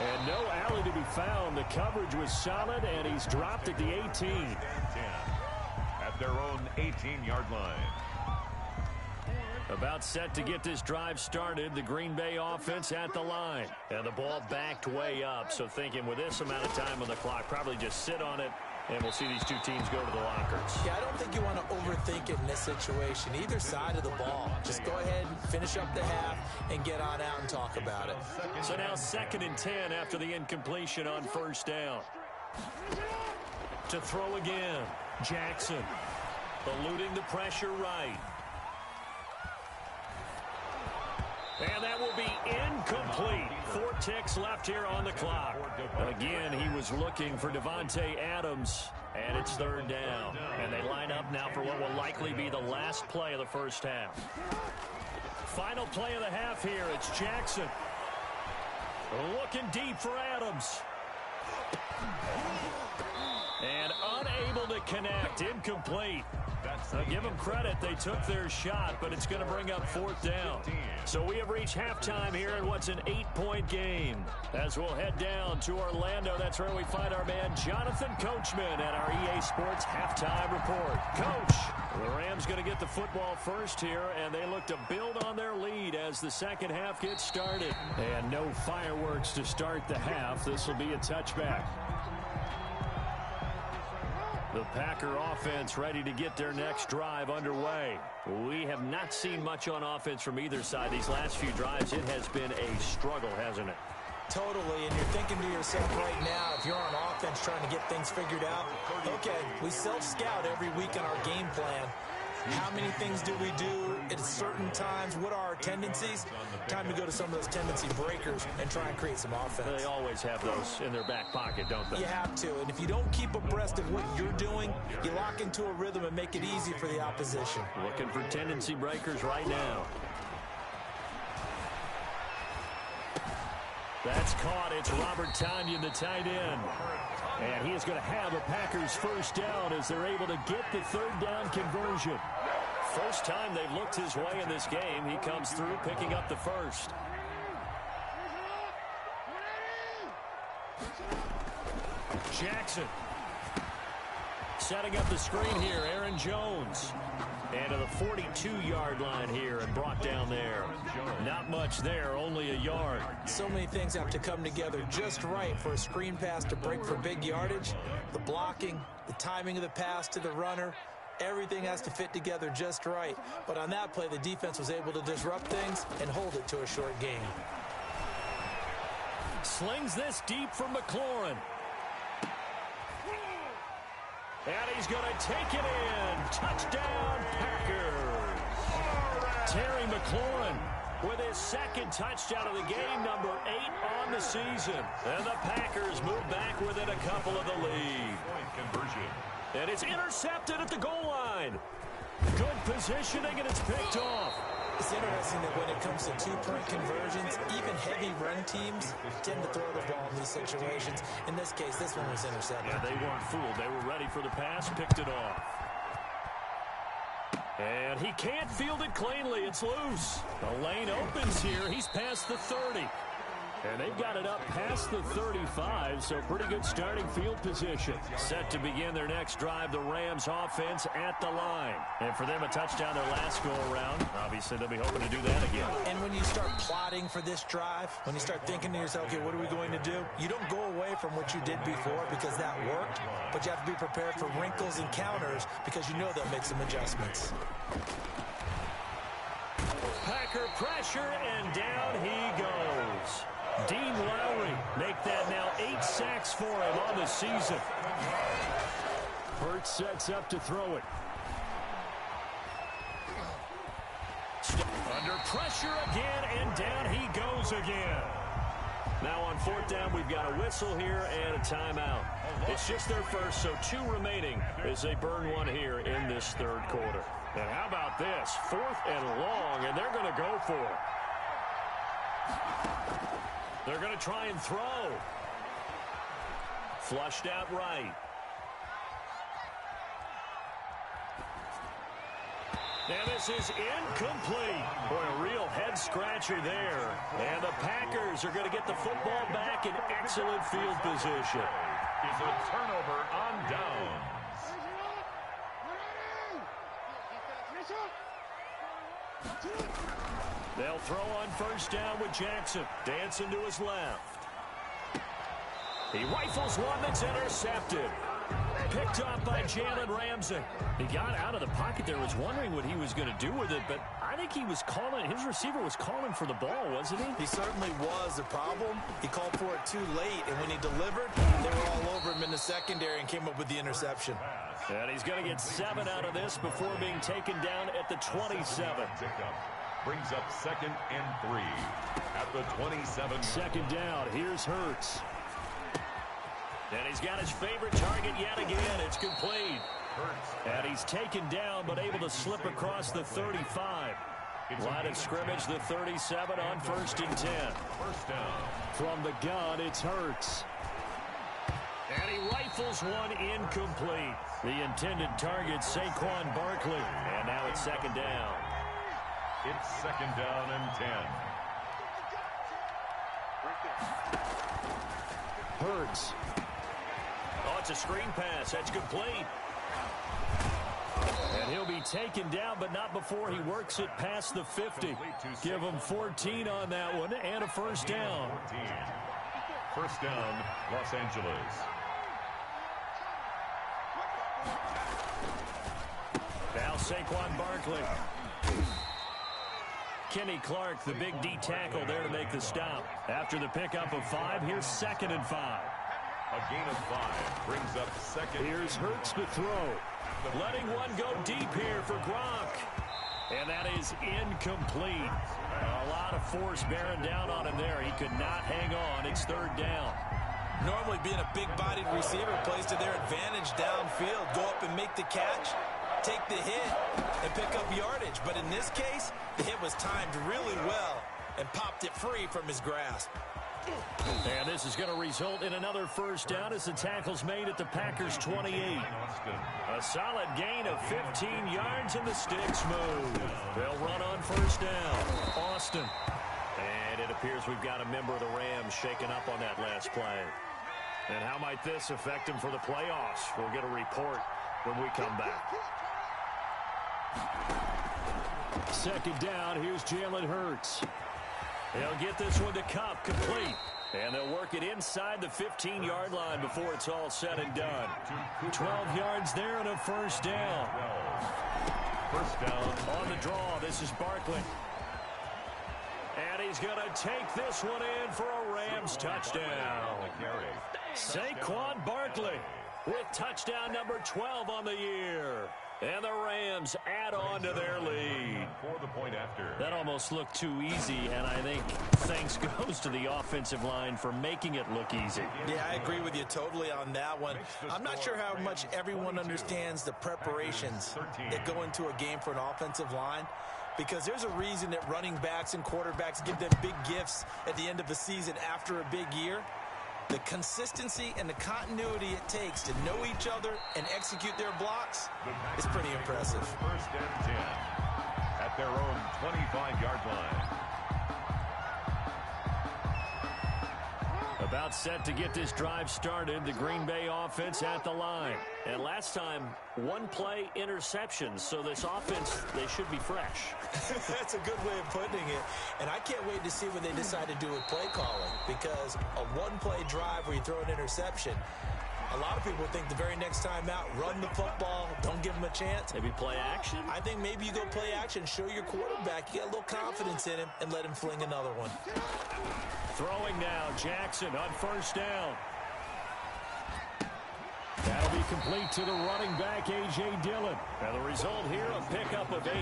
And no alley to be found. The coverage was solid, and he's dropped at the 18. At their own 18-yard line. About set to get this drive started. The Green Bay offense at the line. And the ball backed way up. So thinking with this amount of time on the clock, probably just sit on it, and we'll see these two teams go to the lockers. Yeah, I don't think you want to overthink it in this situation. Either side of the ball. Just go ahead and finish up the half and get on out and talk about it. So now 2nd and 10 after the incompletion on first down. To throw again. Jackson eluding the pressure right. And that will be incomplete. 4 ticks left here on the clock. Again, he was looking for Devontae Adams, and it's 3rd down. And they line up now for what will likely be the last play of the first half. Final play of the half here. It's Jackson. Looking deep for Adams. And unable to connect. Incomplete. Now give them credit. They took their shot, but it's going to bring up 4th down. So we have reached halftime here in what's an 8-point game. As we'll head down to Orlando, that's where we find our man Jonathan Coachman at our EA Sports Halftime Report. Coach, the Rams going to get the football first here, and they look to build on their lead as the second half gets started. And no fireworks to start the half. This will be a touchback. The Packer offense ready to get their next drive underway. We have not seen much on offense from either side. These last few drives, it has been a struggle, hasn't it? Totally, and you're thinking to yourself right now, if you're on offense trying to get things figured out, okay, we self-scout every week on our game plan. How many things do we do at certain times? What are our tendencies? Time to go to some of those tendency breakers and try and create some offense. They always have those in their back pocket, don't they? You have to, and if you don't keep abreast of what you're doing, you lock into a rhythm and make it easy for the opposition. Looking for tendency breakers right now. That's caught. It's Robert Tonyan, the tight end. And he is going to have a Packers first down as they're able to get the 3rd down conversion. First time they've looked his way in this game. He comes through picking up the first. Jackson setting up the screen here. Aaron Jones. And to the 42-yard line here and brought down there. Not much there, only a yard. So many things have to come together just right for a screen pass to break for big yardage. The blocking, the timing of the pass to the runner, everything has to fit together just right. But on that play, the defense was able to disrupt things and hold it to a short gain. Slings this deep from McLaurin. And he's going to take it in. Touchdown, Packers. Terry McLaurin with his 2nd touchdown of the game, number 8 on the season. And the Packers move back within a couple of the lead. Conversion. And it's intercepted at the goal line. Good positioning, and it's picked off. It's interesting that when it comes to 2-point conversions, even heavy run teams tend to throw the ball in these situations. In this case, this one was intercepted. Yeah, they weren't fooled. They were ready for the pass, picked it off. And he can't field it cleanly. It's loose. The lane opens here. He's past the 30. And they've got it up past the 35, so pretty good starting field position. Set to begin their next drive, the Rams offense at the line. And for them, a touchdown their last go-around. Obviously, they'll be hoping to do that again. And when you start plotting for this drive, when you start thinking to yourself, okay, what are we going to do? You don't go away from what you did before because that worked, but you have to be prepared for wrinkles and counters because you know they'll make some adjustments. Packer pressure, and down he goes. Dean Lowry make that now 8 sacks for him on the season. Hurts sets up to throw it. Under pressure again, and down he goes again. Now on fourth down, we've got a whistle here and a timeout. It's just their first, so 2 remaining as they burn one here in this third quarter. And how about this? 4th and long, and they're going to go for it. They're going to try and throw. Flushed out right. And this is incomplete. Boy, a real head-scratcher there. And the Packers are going to get the football back in excellent field position. Is a turnover on downs. They'll throw on first down with Jackson. Dancing to his left. He rifles one that's intercepted. Picked up by Jalen Ramsey. He got out of the pocket there, was wondering what he was going to do with it, but I think he was calling, his receiver was calling for the ball, wasn't he? He certainly was. The problem, he called for it too late, and when he delivered, they were all over him in the secondary and came up with the interception. And he's going to get 7 out of this before being taken down at the 27. Brings up 2nd and 3 at the 27. Second down, here's Hurts. And he's got his favorite target yet again. It's complete. And he's taken down, but able to slip across the 35. Line of scrimmage, the 37 on 1st and 10. First down. From the gun, it's Hurts. And he rifles one incomplete. The intended target, Saquon Barkley. And now it's 2nd down. It's 2nd down and 10. Hurts. Oh, it's a screen pass. That's complete. And he'll be taken down, but not before he works it past the 50. Give him 14 on that one and a first down. 14. First down, Los Angeles. Now Saquon Barkley. Kenny Clark, the big D tackle there to make the stop. After the pickup of 5, here's 2nd and 5. A gain of 5 brings up 2nd. Here's Hurts to throw. Letting one go deep here for Gronk. And that is incomplete. A lot of force bearing down on him there. He could not hang on. It's 3rd down. Normally being a big-bodied receiver plays to their advantage downfield. Go up and make the catch, take the hit, and pick up yardage. But in this case, the hit was timed really well and popped it free from his grasp. And this is going to result in another first down as the tackle's made at the Packers' 28. A solid gain of 15 yards and the sticks move. They'll run on first down. Austin. And it appears we've got a member of the Rams shaken up on that last play. And how might this affect him for the playoffs? We'll get a report when we come back. 2nd down, here's Jalen Hurts. They'll get this one to Cup, complete. And they'll work it inside the 15-yard line before it's all said and done. 12 yards there and a first down. First down. On the draw, this is Barkley. And he's going to take this one in for a Rams touchdown. Saquon Barkley with touchdown number 12 on the year. And the Rams add on to their lead. For the point after. That almost looked too easy, and I think thanks goes to the offensive line for making it look easy. Yeah, I agree with you totally on that one. I'm not sure how much everyone understands the preparations that go into a game for an offensive line, because there's a reason that running backs and quarterbacks give them big gifts at the end of the season after a big year. The consistency and the continuity it takes to know each other and execute their blocks is pretty impressive. First and 10 at their own 25-yard line. About set to get this drive started, the Green Bay offense at the line. And last time, one play interception, so this offense, they should be fresh. That's a good way of putting it. And I can't wait to see what they decide to do with play calling, because a one-play drive where you throw an interception, a lot of people think the very next time out, run the football, don't give them a chance. Maybe play action? I think maybe you go play action, show your quarterback, you get a little confidence in him, and let him fling another one. Throwing now, Jackson on first down. That'll be complete to the running back, A.J. Dillon. And the result here, a pickup of 8.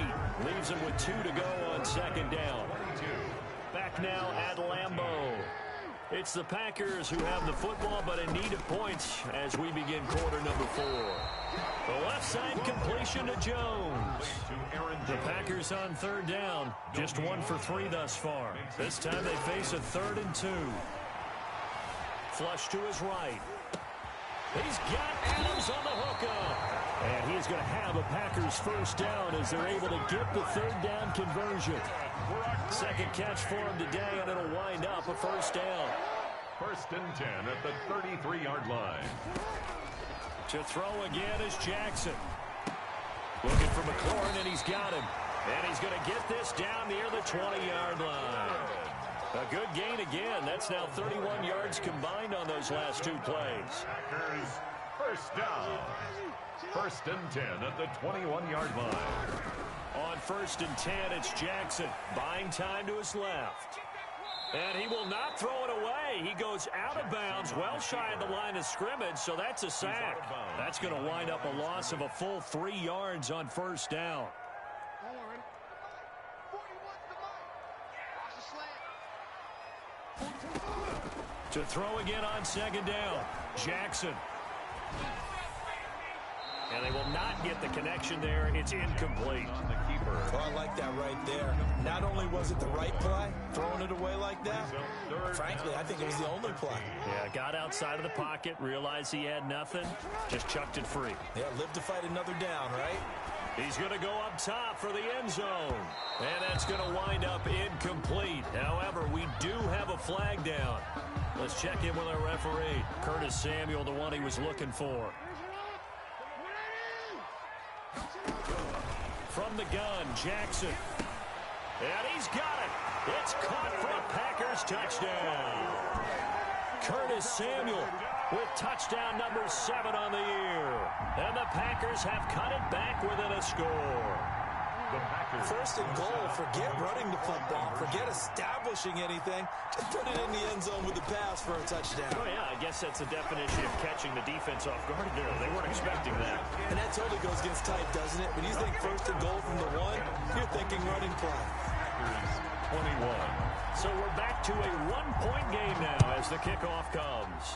Leaves him with 2 to go on second down. Back now at Lambeau. It's the Packers who have the football, but in need of points as we begin quarter number 4. The left side completion to Jones. The Packers on third down. Just 1 for 3 thus far. This time they face a 3rd and 2. Flush to his right. He's got Adams on the hookup. And he's going to have a Packers first down as they're able to get the 3rd down conversion. Second catch for him today, and it'll wind up a first down. 1st and 10 at the 33-yard line. To throw again is Jackson. Looking for McLaurin, and he's got him. And he's going to get this down near the 20-yard line. A good gain again. That's now 31 yards combined on those last 2 plays. Packers first down. 1st and 10 at the 21-yard line. On 1st and 10, it's Jackson. Buying time to his left. And he will not throw it away. He goes out of bounds, well shy of the line of scrimmage, so that's a sack. That's going to wind up a loss of a full 3 yards on first down. To throw again on 2nd down, Jackson. And they will not get the connection there. It's incomplete. On the keeper. Oh, I like that right there. Not only was it the right play, throwing it away like that, frankly, I think it was the only play. Yeah, got outside of the pocket, realized he had nothing, just chucked it free. Yeah, live to fight another down, right? He's going to go up top for the end zone. And that's going to wind up incomplete. However, we do have a flag down. Let's check in with our referee. Curtis Samuel, the one he was looking for. From the gun, Jackson. And he's got it. It's caught for a Packers touchdown. Curtis Samuel with touchdown number 7 on the year. And the Packers have cut it back within a score. First and goal, forget running the football, forget establishing anything. Just put it in the end zone with the pass for a touchdown. Oh, yeah, I guess that's the definition of catching the defense off guard there. They weren't expecting that. And that totally goes against type, doesn't it? When you think first and goal from the 1, you're thinking running play. Packers 21. So we're back to a 1-point game now as the kickoff comes.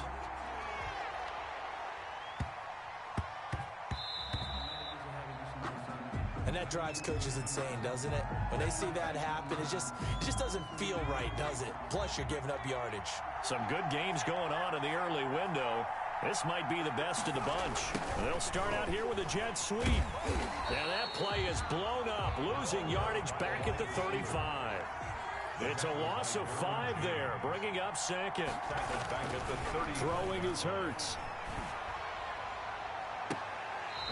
And that drives coaches insane, doesn't it? When they see that happen, it just doesn't feel right, does it? Plus, you're giving up yardage. Some good games going on in the early window. This might be the best of the bunch. They'll start out here with a jet sweep. And that play is blown up, losing yardage back at the 35. It's a loss of 5 there, bringing up 2nd. Back at the 30. Throwing is Hurts.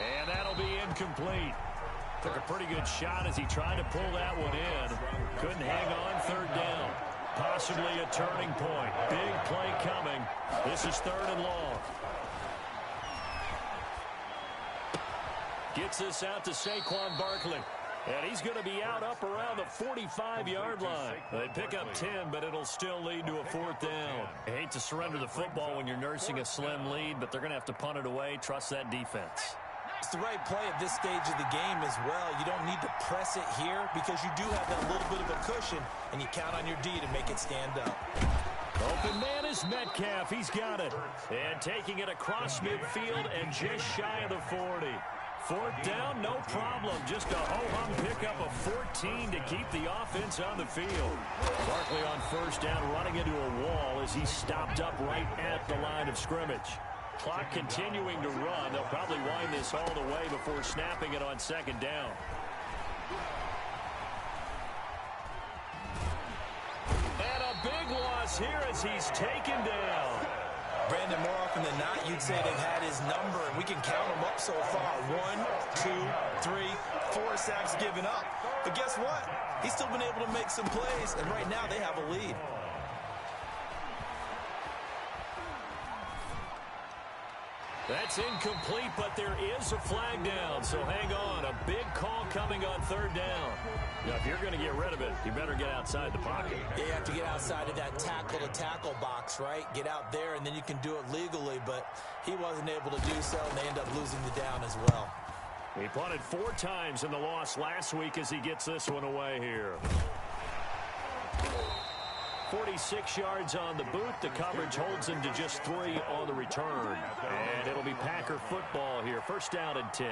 And that'll be incomplete. Took a pretty good shot as he tried to pull that one in. Couldn't hang on 3rd down. Possibly a turning point. Big play coming. This is 3rd and long. Gets this out to Saquon Barkley. And he's going to be out up around the 45-yard line. They pick up 10, but it'll still lead to a 4th down. I hate to surrender the football when you're nursing a slim lead, but they're going to have to punt it away. Trust that defense. It's the right play at this stage of the game as well. You don't need to press it here because you do have that little bit of a cushion, and you count on your D to make it stand up. Open man is Metcalf. He's got it. And taking it across midfield and just shy of the 40. 4th down, no problem. Just a ho-hum pickup of 14 to keep the offense on the field. Barkley on 1st down, running into a wall as he stopped up right at the line of scrimmage. Clock continuing to run. They'll probably wind this all the way before snapping it on 2nd down. And a big loss here as he's taken down. Brandon, more often than not, you'd say they've had his number, and we can count them up so far. 1, 2, 3, 4 sacks given up. But guess what? He's still been able to make some plays, and right now they have a lead. That's incomplete, but there is a flag down, so hang on. A big call coming on 3rd down. Now, if you're going to get rid of it, you better get outside the pocket. Yeah, you have to get outside of that tackle-to-tackle box, right? Get out there, and then you can do it legally, but he wasn't able to do so, and they end up losing the down as well. He punted 4 times in the loss last week as he gets this one away here. 40 46 yards on the boot. The coverage holds him to just 3 on the return. And it'll be Packer football here. First down and 10.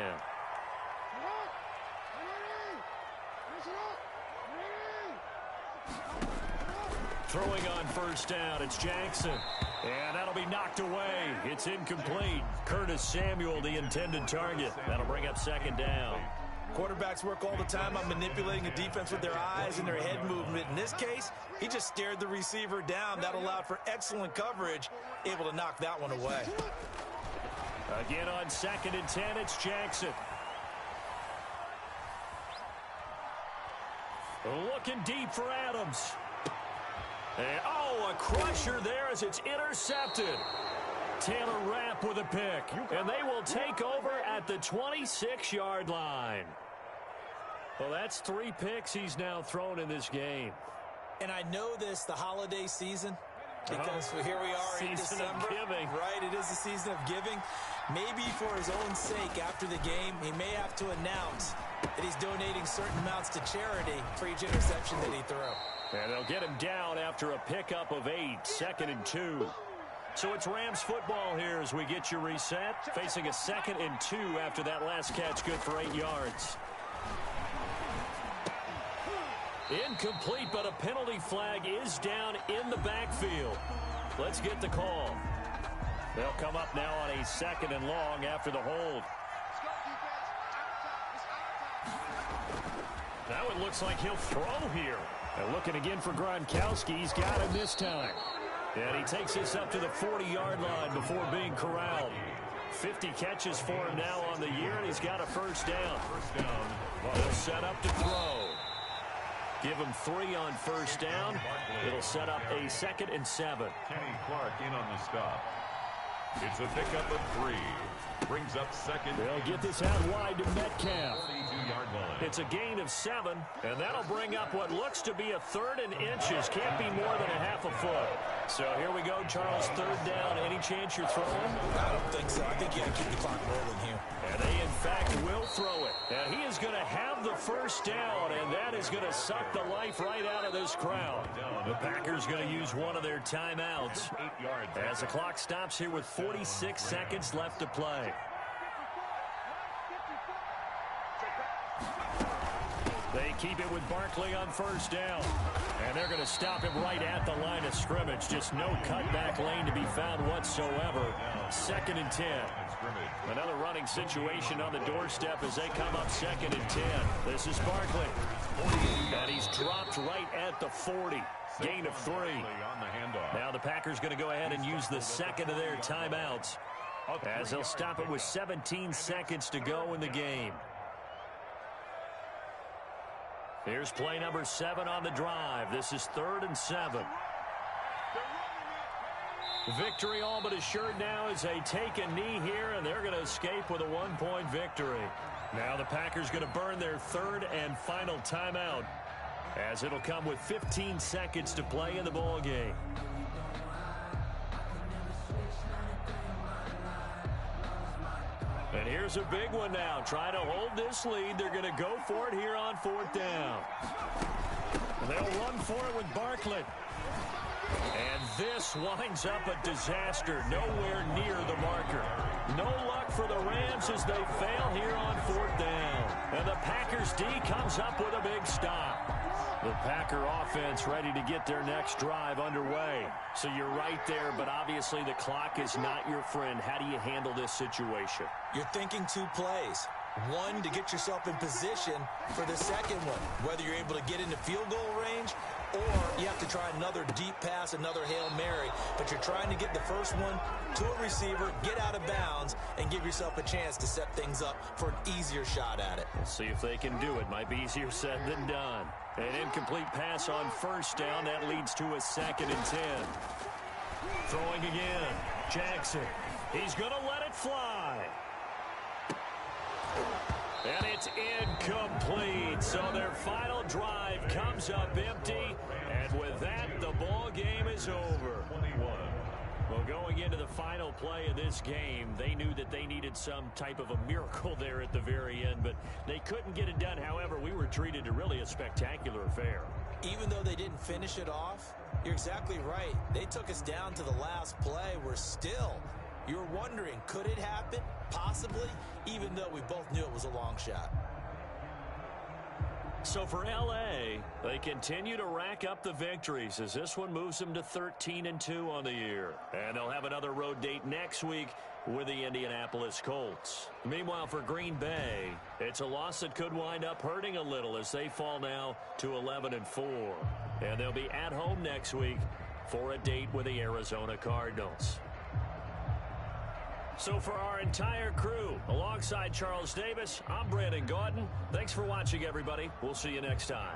Throwing on first down, it's Jackson. And that'll be knocked away. It's incomplete. Curtis Samuel, the intended target. That'll bring up second down. Quarterbacks work all the time on manipulating a defense with their eyes and their head movement. In this case, he just stared the receiver down. That allowed for excellent coverage, able to knock that one away. Again on second and 10, it's Jackson. Looking deep for Adams. And, a crusher there as it's intercepted. Taylor Rapp with a pick. And they will take over at the 26-yard line. Well, that's 3 picks he's now thrown in this game. And I know this, the holiday season, because here we are in December. Right, it is the season of giving. Maybe for his own sake after the game, he may have to announce that he's donating certain amounts to charity for each interception that he threw. And they'll get him down after a pickup of 8, second and 2. So it's Rams football here as we get you reset. Facing a second and 2 after that last catch, good for 8 yards. Incomplete, but a penalty flag is down in the backfield. Let's get the call. They'll come up now on a second and long after the hold. Now it looks like he'll throw here. And looking again for Gronkowski. He's got him this time. And he takes this up to the 40-yard line before being corralled. 50 catches for him now on the year, and he's got a first down. He'll set up to throw. Give him 3 on first down. It'll set up a second and 7. Kenny Clark in on the stop. It's a pickup of 3. Brings up second. They'll get this out wide to Metcalf. 42-yard line. It's a gain of 7, and that'll bring up what looks to be a 3rd and inches. Can't be more than a half a foot. So here we go, Charles, 3rd down. Any chance you're throwing? I don't think so. I think you got to keep the clock rolling here. And they, in fact, will throw it. And he is going to have the first down, and that is going to suck the life right out of this crowd. The Packers going to use one of their timeouts 8 yards. as the clock stops here with 46 seconds left to play. They keep it with Barkley on first down. And they're going to stop him right at the line of scrimmage. Just no cutback lane to be found whatsoever. Second and 10. Another running situation on the doorstep as they come up second and 10. This is Barkley. And he's dropped right at the 40. Gain of 3. Now the Packers going to go ahead and use the second of their timeouts as they'll stop it with 17 seconds to go in the game. Here's play number 7 on the drive. This is 3rd and 7. Victory all but assured now as they take a knee here, and they're going to escape with a 1-point victory. Now the Packers going to burn their 3rd and final timeout as it'll come with 15 seconds to play in the ball game. And here's a big one now. Trying to hold this lead. They're going to go for it here on 4th down. They'll run for it with Barkley. And this winds up a disaster. Nowhere near the marker. No luck for the Rams as they fail here on 4th down. And the Packers D comes up with a big stop. The Packer offense ready to get their next drive underway. So you're right there, but obviously the clock is not your friend. How do you handle this situation? You're thinking 2 plays. One, to get yourself in position for the second one, whether you're able to get into field goal range or you have to try another deep pass, another Hail Mary. But you're trying to get the first one to a receiver, get out of bounds, and give yourself a chance to set things up for an easier shot at it. We'll see if they can do it. Might be easier said than done. An incomplete pass on first down. That leads to a 2nd and 10. Throwing again. Jackson. He's going to let it fly. And it's incomplete. So their final drive comes up empty. And with that, the ball game is over. 21. Well, going into the final play of this game, they knew that they needed some type of a miracle there at the very end, but they couldn't get it done. However, we were treated to really a spectacular affair. Even though they didn't finish it off, you're exactly right. They took us down to the last play. You're wondering, could it happen? Possibly, even though we both knew it was a long shot. So for L.A., they continue to rack up the victories as this one moves them to 13-2 on the year. And they'll have another road date next week with the Indianapolis Colts. Meanwhile, for Green Bay, it's a loss that could wind up hurting a little as they fall now to 11-4. And they'll be at home next week for a date with the Arizona Cardinals. So for our entire crew, alongside Charles Davis, I'm Brandon Gaudin. Thanks for watching, everybody. We'll see you next time.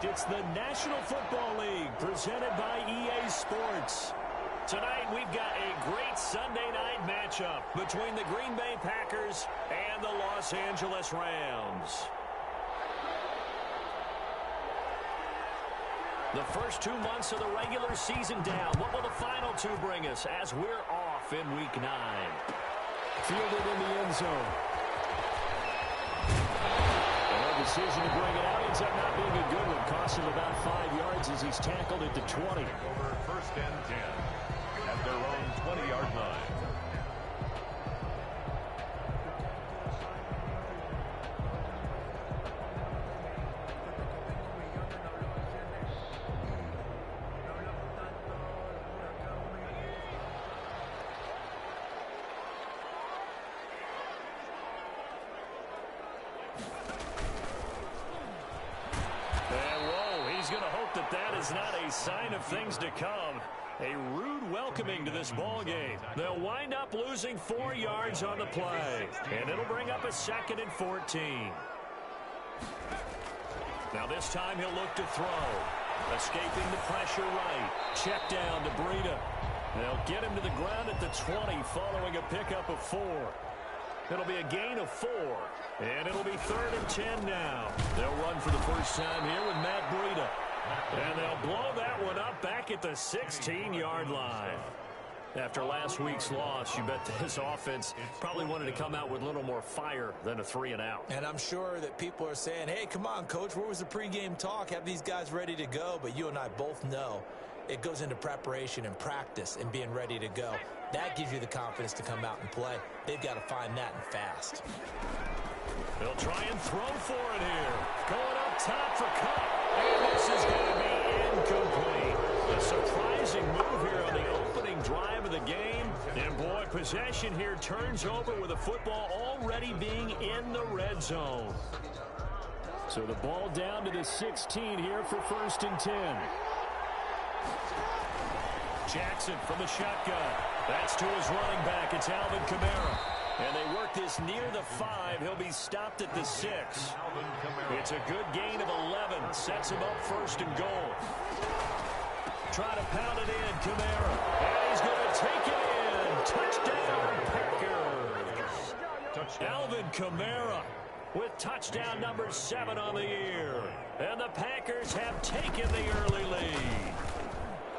It's the National Football League presented by EA Sports. Tonight, we've got a great Sunday night matchup between the Green Bay Packers and the Los Angeles Rams. The first 2 months of the regular season down. What will the final two bring us as we're off in Week 9? Fielded in the end zone. A decision to bring it out ends up not being a good one. Cost him about 5 yards as he's tackled at the 20. Over first and 10 at their own 20-yard line. Not a sign of things to come. A rude welcoming to this ball game. They'll wind up losing 4 yards on the play, and it'll bring up a 2nd and 14. Now this time he'll look to throw. Escaping the pressure right. Check down to Breida. They'll get him to the ground at the 20 following a pickup of 4. It'll be a gain of 4, and it'll be 3rd and 10 now. They'll run for the first time here with Matt Breida. And they'll blow that one up back at the 16-yard line. After last week's loss, you bet this offense probably wanted to come out with a little more fire than a 3-and-out. And I'm sure that people are saying, hey, come on, Coach, where was the pregame talk? Have these guys ready to go? But you and I both know it goes into preparation and practice and being ready to go. That gives you the confidence to come out and play. They've got to find that and fast. They'll try and throw for it here. Going up top for Cup. And this is going to be incomplete. A surprising move here on the opening drive of the game. And, boy, possession here turns over with the football already being in the red zone. So the ball down to the 16 here for 1st and 10. Jackson from the shotgun. That's to his running back. It's Alvin Kamara. And they work this near the 5. He'll be stopped at the 6. It's a good gain of 11. Sets him up 1st and goal. Try to pound it in, Kamara. And he's going to take it in. Touchdown, Packers. Touchdown. Alvin Kamara with touchdown number 7 on the year. And the Packers have taken the early lead.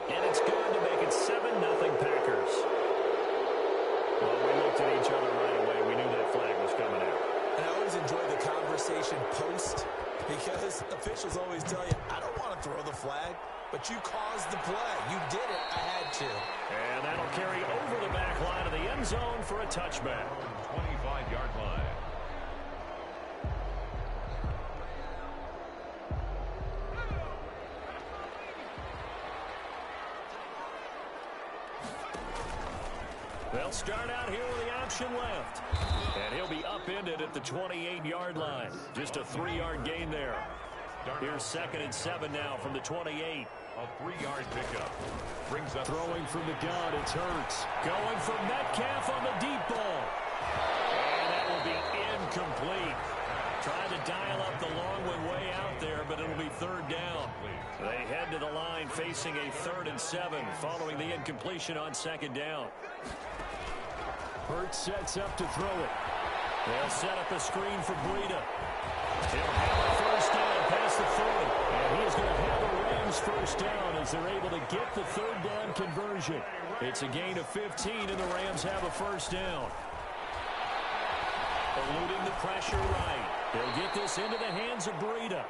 And it's good to make it 7-0 Packers. Well, we looked at each other right away. We knew that flag was coming out. And I always enjoy the conversation post because officials always tell you, I don't want to throw the flag, but you caused the play. You did it. I had to. And that'll carry over the back line of the end zone for a touchback. 25-yard line. They'll start out here with the option left. And he'll be upended at the 28-yard line. Just a 3-yard gain there. Here's 2nd and 7 now from the 28. A 3-yard pickup. Brings up throwing from the gun. It's Hurts. Going for Metcalf on the deep ball. And that will be incomplete. Trying to dial up the long one way out there, but it'll be 3rd down. They head to the line facing a 3rd and 7 following the incompletion on 2nd down. Hurts sets up to throw it. They'll set up a screen for Breida. He'll have a 1st down past the 40. And he's going to have a Rams 1st down as they're able to get the 3rd down conversion. It's a gain of 15, and the Rams have a 1st down. Eluding the pressure right. They'll get this into the hands of Breida.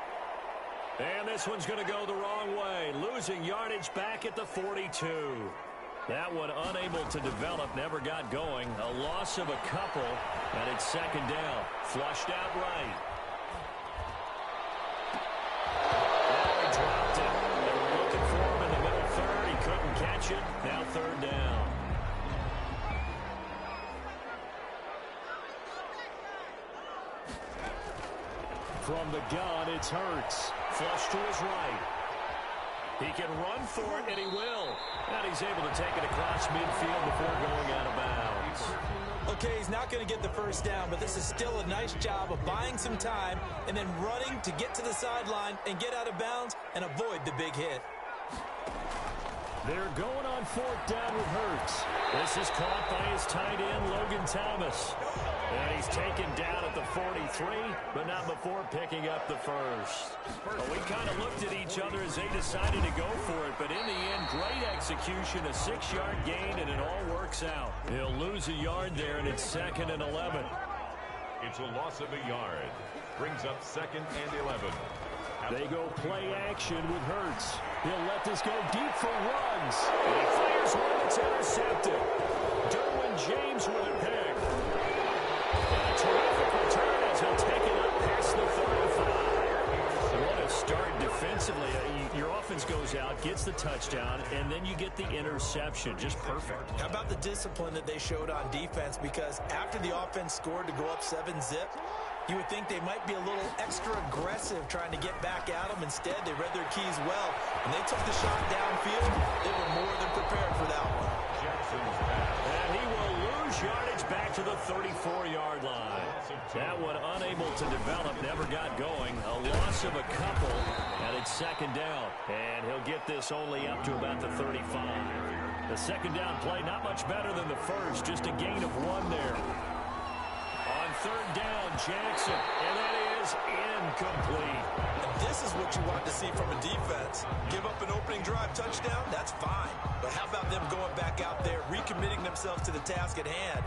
And this one's going to go the wrong way. Losing yardage back at the 42. That one unable to develop, never got going. A loss of a couple, and it's 2nd down. Flushed out right. Oh, he dropped it. They were looking for him in the middle 3rd. He couldn't catch it. Now 3rd down. From the gun, it's Hurts. Flush to his right. He can run for it, and he will. And he's able to take it across midfield before going out of bounds. Okay, he's not going to get the first down, but this is still a nice job of buying some time and then running to get to the sideline and get out of bounds and avoid the big hit. They're going on fourth down with Hurts. This is caught by his tight end, Logan Thomas. And he's taken down at the 43, but not before picking up the first. Well, we kind of looked at each other as they decided to go for it, but in the end, great execution, a 6-yard gain, and it all works out. He'll lose a yard there, and it's 2nd and 11. It's a loss of a yard. Brings up 2nd and 11. They go play action with Hurts. He'll let this go deep for runs. And he fires one that's intercepted. Derwin James with a pick. And a terrific return as he'll take it up past the 35. What a start defensively. Your offense goes out, gets the touchdown, and then you get the interception. Just perfect. How about the discipline that they showed on defense? Because after the offense scored to go up 7-zip, you would think they might be a little extra aggressive trying to get back at them. Instead, they read their keys well. When they took the shot downfield, they were more than prepared for that one. And he will lose yardage back to the 34-yard line. That one unable to develop, never got going. A loss of a couple, and it's 2nd down. And he'll get this only up to about the 35. The 2nd down play, not much better than the first, just a gain of 1 there. On 3rd down, Jackson, and that is incomplete. And this is what you want to see from a defense. Give up an opening drive touchdown, that's fine. But how about them going back out there, recommitting themselves to the task at hand,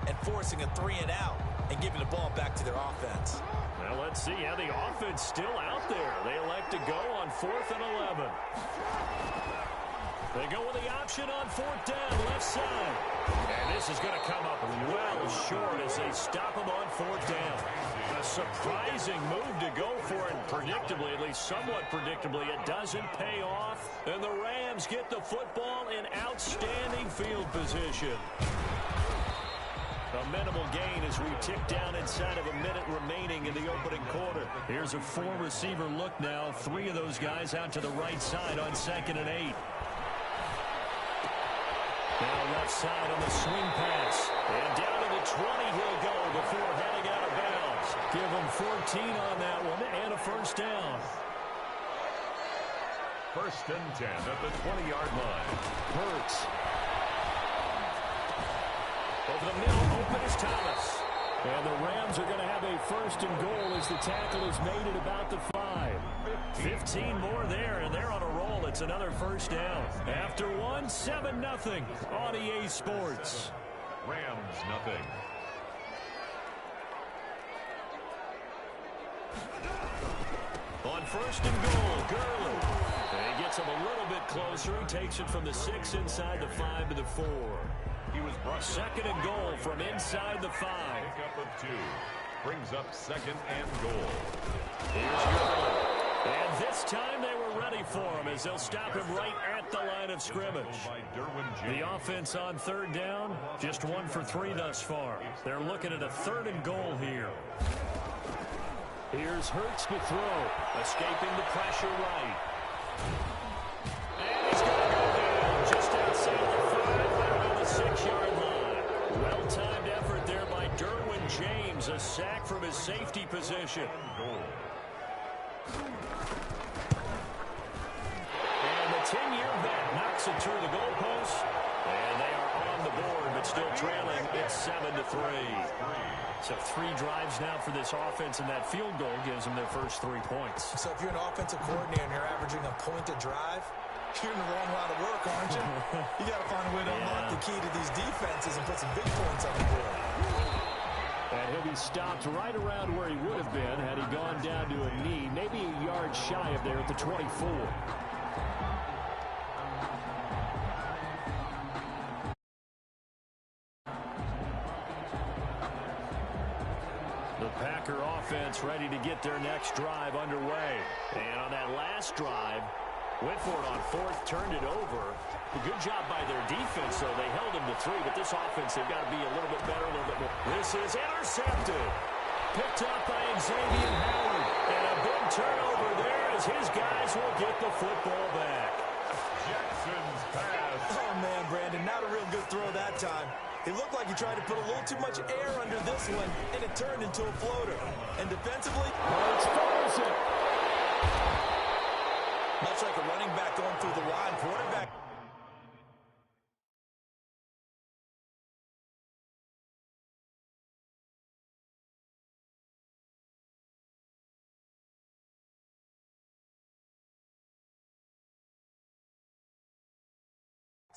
and forcing a 3-and-out, and giving the ball back to their offense? Well, let's see how the offense still out there. They elect to go on 4th and 11. They go with the option on 4th down, left side. And this is going to come up well short as they stop him on 4th down. A surprising move to go for it, and predictably, at least somewhat predictably, it doesn't pay off. And the Rams get the football in outstanding field position. A minimal gain as we tick down inside of a minute remaining in the opening quarter. Here's a 4-receiver look now. 3 of those guys out to the right side on 2nd and 8. Now left side on the swing pass. And down to the 20 he'll go before heading out of bounds. Give him 14 on that one and a first down. 1st and 10 at the 20-yard line. Hurts. Over the middle, open is Thomas. And the Rams are going to have a 1st and goal as the tackle is made at about the 5. 15 more there, and they're on a roll. It's another first down. After 1, 7-0 on EA Sports. Rams nothing. On 1st and goal, Gurley. And he gets him a little bit closer. He takes it from the 6 inside the 5 to the 4. He was brought 2nd and goal from inside the 5. Pickup of 2. Brings up 2nd and goal. Here's Gurley. And this time they were ready for him as they'll stop him right at the line of scrimmage. The offense on 3rd down, just 1 for 3 thus far. They're looking at a 3rd and goal here. Here's Hurts to throw, escaping the pressure right. And he's going to go down just outside the 5, right on the 6-yard line. Well-timed effort there by Derwin James, a sack from his safety position. And the 10-year vet knocks it through the goalpost. And they are on the board, but still trailing. It's 7-3. So 3 drives now for this offense, and that field goal gives them their first 3 points. So if you're an offensive coordinator and you're averaging a point a drive, you're in the wrong line of work, aren't you? You got to find a way to unlock the key to these defenses and put some big points on the board. And he'll be stopped right around where he would have been had he gone down to a knee, maybe a yard shy of there at the 24. The Packer offense ready to get their next drive underway. And on that last drive, went for it on 4th, turned it over. A good job by their defense, though. They held him to 3, but this offense, they've got to be a little bit better, a little bit more. This is intercepted. Picked up by Xavier Howard. And a big turnover there as his guys will get the football back. Jackson's pass. Oh, man, Brandon, not a real good throw that time. He looked like he tried to put a little too much air under this one, and it turned into a floater. And defensively, Hurts fires it. Much like a running back going through the line, quarterback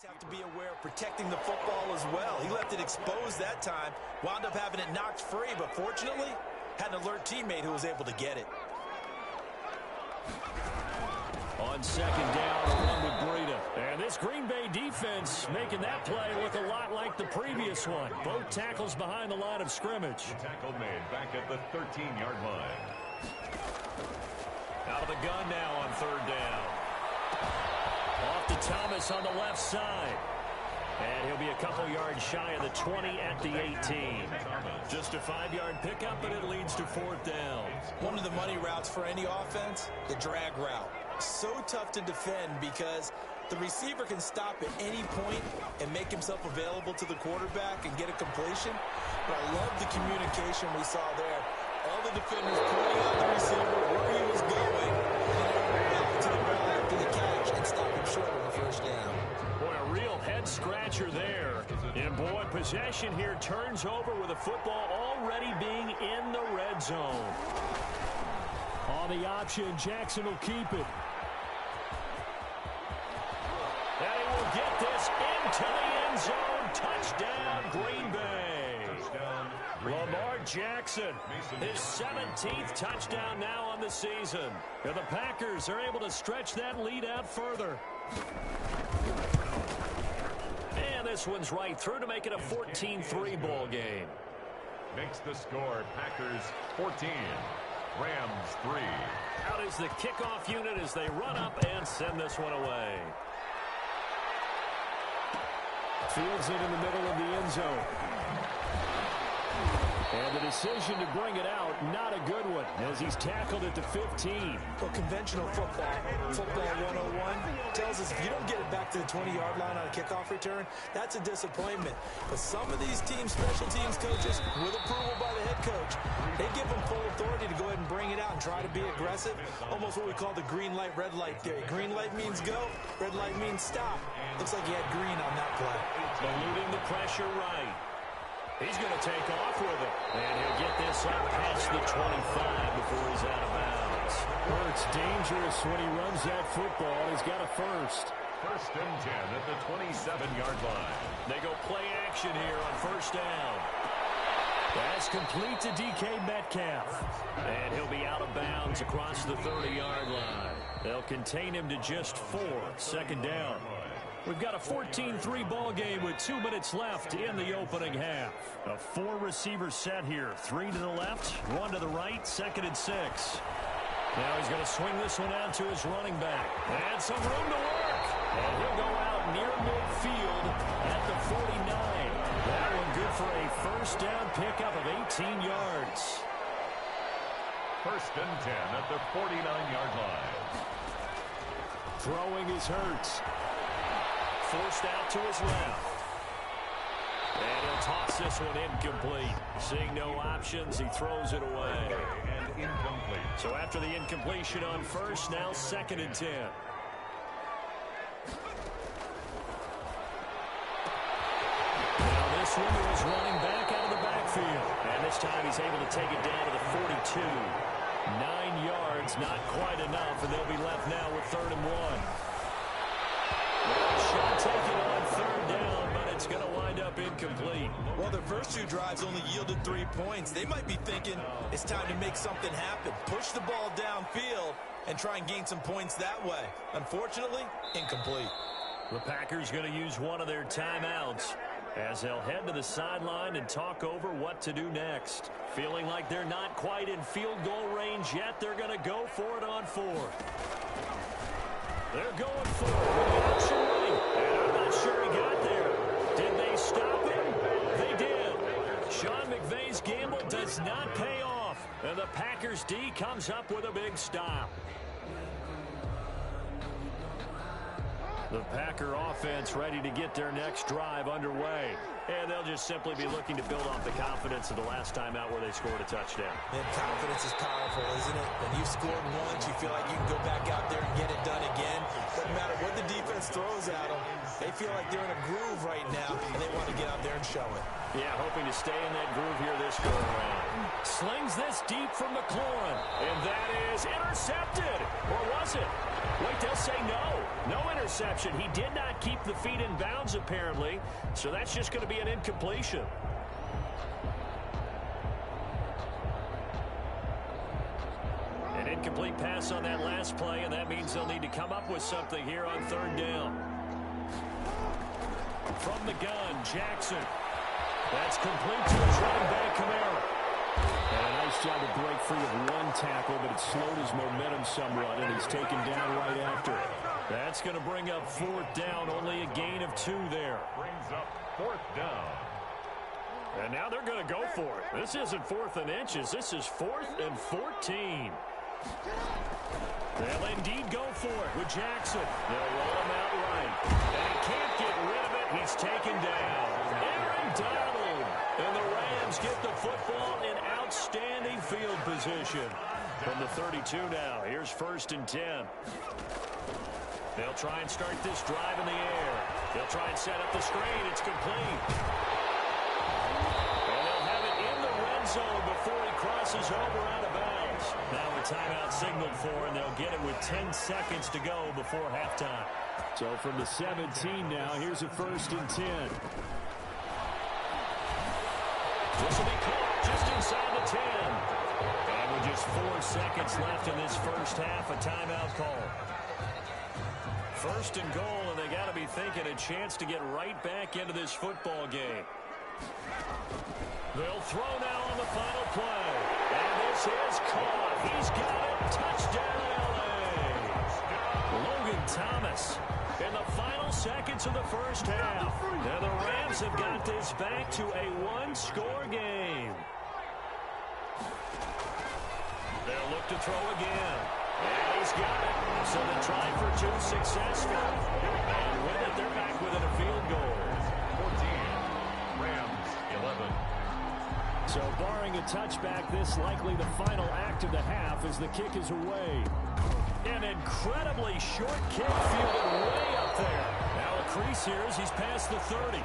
have to be aware of protecting the football as well. He left it exposed that time, wound up having it knocked free, but fortunately had an alert teammate who was able to get it. On second down, a run with Breida. And this Green Bay defense making that play look a lot like the previous one. Both tackles behind the line of scrimmage. The tackle made back at the 13-yard line. Out of the gun now on third down. Off to Thomas on the left side. And he'll be a couple yards shy of the 20 at the 18. Just a 5-yard pickup, and it leads to fourth down. One of the money routes for any offense, the drag route. So tough to defend because the receiver can stop at any point and make himself available to the quarterback and get a completion. But I love the communication we saw there. All the defenders pointing out the receiver, where he was going, and to the ball after the catch and stop him short of the first down. Boy, a real head-scratcher there. And, boy, possession here turns over with the football already being in the red zone. On the option, Jackson will keep it. And he will get this into the end zone. Touchdown, Green Bay. Touchdown, Lamar Jackson, his 17th touchdown now on the season. And the Packers are able to stretch that lead out further. And this one's right through to make it a 14-3 ball game. Makes the score Packers 14, Rams 3. Out is the kickoff unit as they run up and send this one away. Fields it in the middle of the end zone. And the decision to bring it out, not a good one, as he's tackled at the 15. Well, conventional football 101, tells us if you don't get it back to the 20-yard line on a kickoff return, that's a disappointment. But some of these teams, special teams coaches, with approval by the head coach, they give them full authority to go ahead and bring it out and try to be aggressive. Almost what we call the green light, red light theory. Green light means go, red light means stop. Looks like he had green on that play. Eluding the pressure right. He's going to take off with it. And he'll get this up past the 25 before he's out of bounds. Hurts dangerous when he runs that football. He's got a first. First and 10 at the 27-yard line. They go play action here on first down. That's complete to DK Metcalf. And he'll be out of bounds across the 30-yard line. They'll contain him to just 4. Second down. We've got a 14-3 ball game with 2 minutes left in the opening half. A 4-receiver set here. 3 to the left, 1 to the right, second and 6. Now he's going to swing this one out to his running back. And some room to work. And he'll go out near midfield at the 49. That one good for a first down pickup of 18 yards. First and 10 at the 49-yard line. Throwing is Hurts. Forced out to his left. And he'll toss this one incomplete. Seeing no options, he throws it away. And incomplete. So after the incompletion on first, now second and 10. Now this one is running back out of the backfield. And this time he's able to take it down to the 42. 9 yards, not quite enough, and they'll be left now with 3rd and 1. Shot taken on third down, but it's going to wind up incomplete. Well, their first 2 drives only yielded 3 points. They might be thinking it's time to make something happen. Push the ball downfield and try and gain some points that way. Unfortunately, incomplete. The Packers going to use one of their timeouts as they'll head to the sideline and talk over what to do next. Feeling like they're not quite in field goal range yet, they're going to go for it on 4. They're going for it with the option right. And I'm not sure he got there. Did they stop him? They did. Sean McVay's gamble does not pay off. And the Packers D comes up with a big stop. The Packer offense ready to get their next drive underway. And they'll just simply be looking to build off the confidence of the last time out where they scored a touchdown. And confidence is powerful, isn't it? When you've scored once, you feel like you can go back out there and get it done again. Doesn't matter what the defense throws at them. They feel like they're in a groove right now, and they want to get out there and show it. Yeah, hoping to stay in that groove here this go-around. Slings this deep from McLaurin. And that is intercepted. Or was it? Wait, they'll say no. No interception. He did not keep the feet in bounds, apparently. So that's just going to be an incompletion. An incomplete pass on that last play, and that means they'll need to come up with something here on third down. From the gun, Jackson. That's complete to his running back, Kamara. And a nice job to break free of one tackle, but it slowed his momentum somewhat, and he's taken down right after it. That's going to bring up fourth down, only a gain of 2 there. Brings up fourth down. And now they're going to go for it. This isn't 4th and inches. This is 4th and 14. They'll indeed go for it with Jackson. They'll roll him out right. And he can't get rid of it. He's taken down. Aaron Donald. And the Rams get the football in outstanding field position. From the 32 now. Here's 1st and 10. They'll try and start this drive in the air. They'll try and set up the screen. It's complete. And they'll have it in the red zone before he crosses over out of bounds. Now a timeout signaled for, and they'll get it with 10 seconds to go before halftime. So from the 17 now, here's a 1st and 10. This will be caught just inside the 10. And with just 4 seconds left in this first half, a timeout call. 1st and goal, and they got to be thinking a chance to get right back into this football game. They'll throw now on the final play. And this is caught. He's got it. Touchdown, L.A. Logan Thomas in the final seconds of the first half. Now the Rams have got this back to a 1-score game. They'll look to throw again. And he's got it. So the try for 2 successful. And with it, they're back within a field goal. 14. Rams 11. So barring a touchback, this likely the final act of the half as the kick is away. An incredibly short kick fielded way up there. Now a crease here as he's past the 30.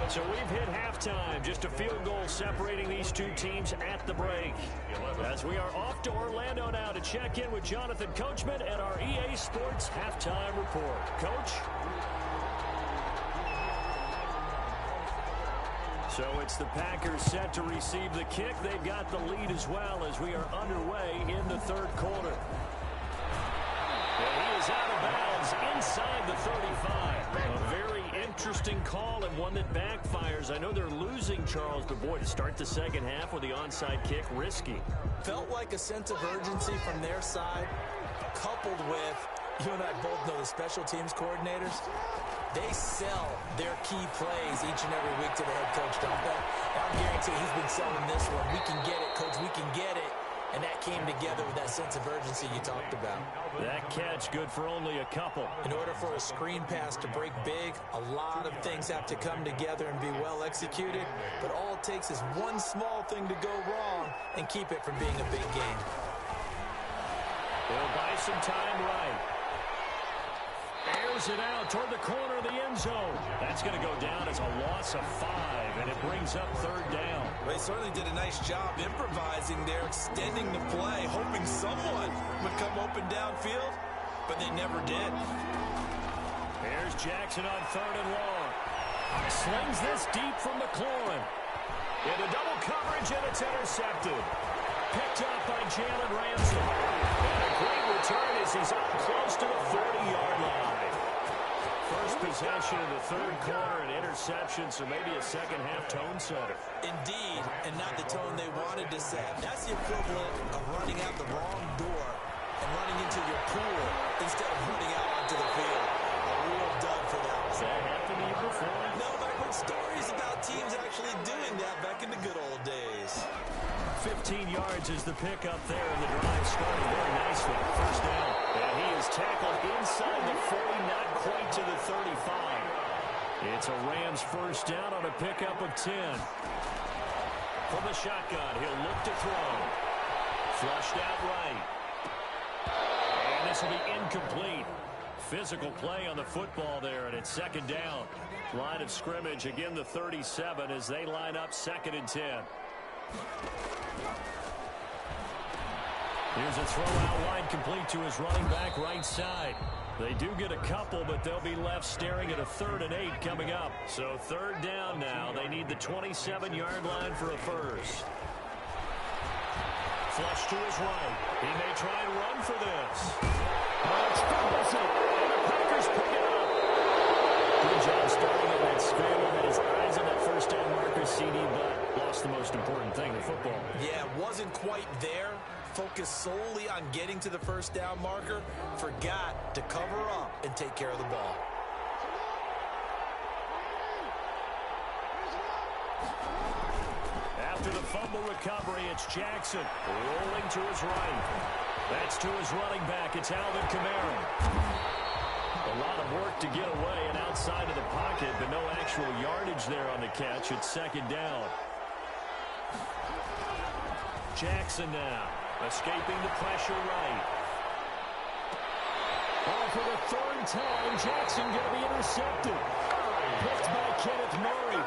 So we've hit halftime. Just a field goal separating these two teams at the break. As we are off to Orlando now to check in with Jonathan Coachman at our EA Sports Halftime Report. Coach? So it's the Packers set to receive the kick. They've got the lead as well as we are underway in the third quarter. And he is out of bounds inside the 35. A very interesting call and one that backfires. I know they're losing, Charles, but boy, to start the second half with the onside kick, risky. Felt like a sense of urgency from their side, coupled with, you and I both know the special teams coordinators. They sell their key plays each and every week to the head coach, don't they? And I guarantee he's been selling this one. We can get it, coach, we can get it. And that came together with that sense of urgency you talked about. That catch good for only a couple. In order for a screen pass to break big, a lot of things have to come together and be well executed. But all it takes is one small thing to go wrong and keep it from being a big game. They'll buy some time right. Airs it out toward the corner of the end zone. That's going to go down as a loss of 5, and it brings up third down. They certainly did a nice job improvising there, extending the play, hoping someone would come open downfield, but they never did. Here's Jackson on 3rd and long. Slings this deep from McLaurin. Into double coverage, and it's intercepted. Picked up by Jalen Ramsey. And a great return as he's up close to the 40-yard line. First possession of the third quarter, an interception, so maybe a second-half tone setter. Indeed, and not the tone they wanted to set. That's the equivalent of running out the wrong door and running into your pool instead of running out onto the field. A real dud for that. Has that happened to you before? No, but I've heard stories about teams actually doing that back in the good old days. 15 yards is the pickup there, and the drive started very nicely. First down. And he is tackled inside the 40, not quite to the It's a Rams first down on a pickup of 10. From the shotgun, he'll look to throw. Flushed out right. And this will be incomplete. Physical play on the football there, and it's second down. Line of scrimmage, again the 37 as they line up 2nd and 10. Here's a throw out wide, complete to his running back right side. They do get a couple, but they'll be left staring at a 3rd and 8 coming up. So 3rd down now. They need the 27-yard line for a first. Flush to his right. He may try and run for this. It's Ferguson. And the Packers pick it up. Good job starting on that scramble. Had his eyes on that first down marker, CD, but lost the most important thing in football. Yeah, wasn't quite there. Focused solely on getting to the first down marker. Forgot to cover up and take care of the ball. After the fumble recovery, it's Jackson rolling to his right. That's to his running back. It's Alvin Kamara. A lot of work to get away and outside of the pocket, but no actual yardage there on the catch. It's 2nd down. Jackson now, escaping the pressure right. Oh, for the 3rd time, Jackson going to be intercepted. Picked by Kenneth Murray.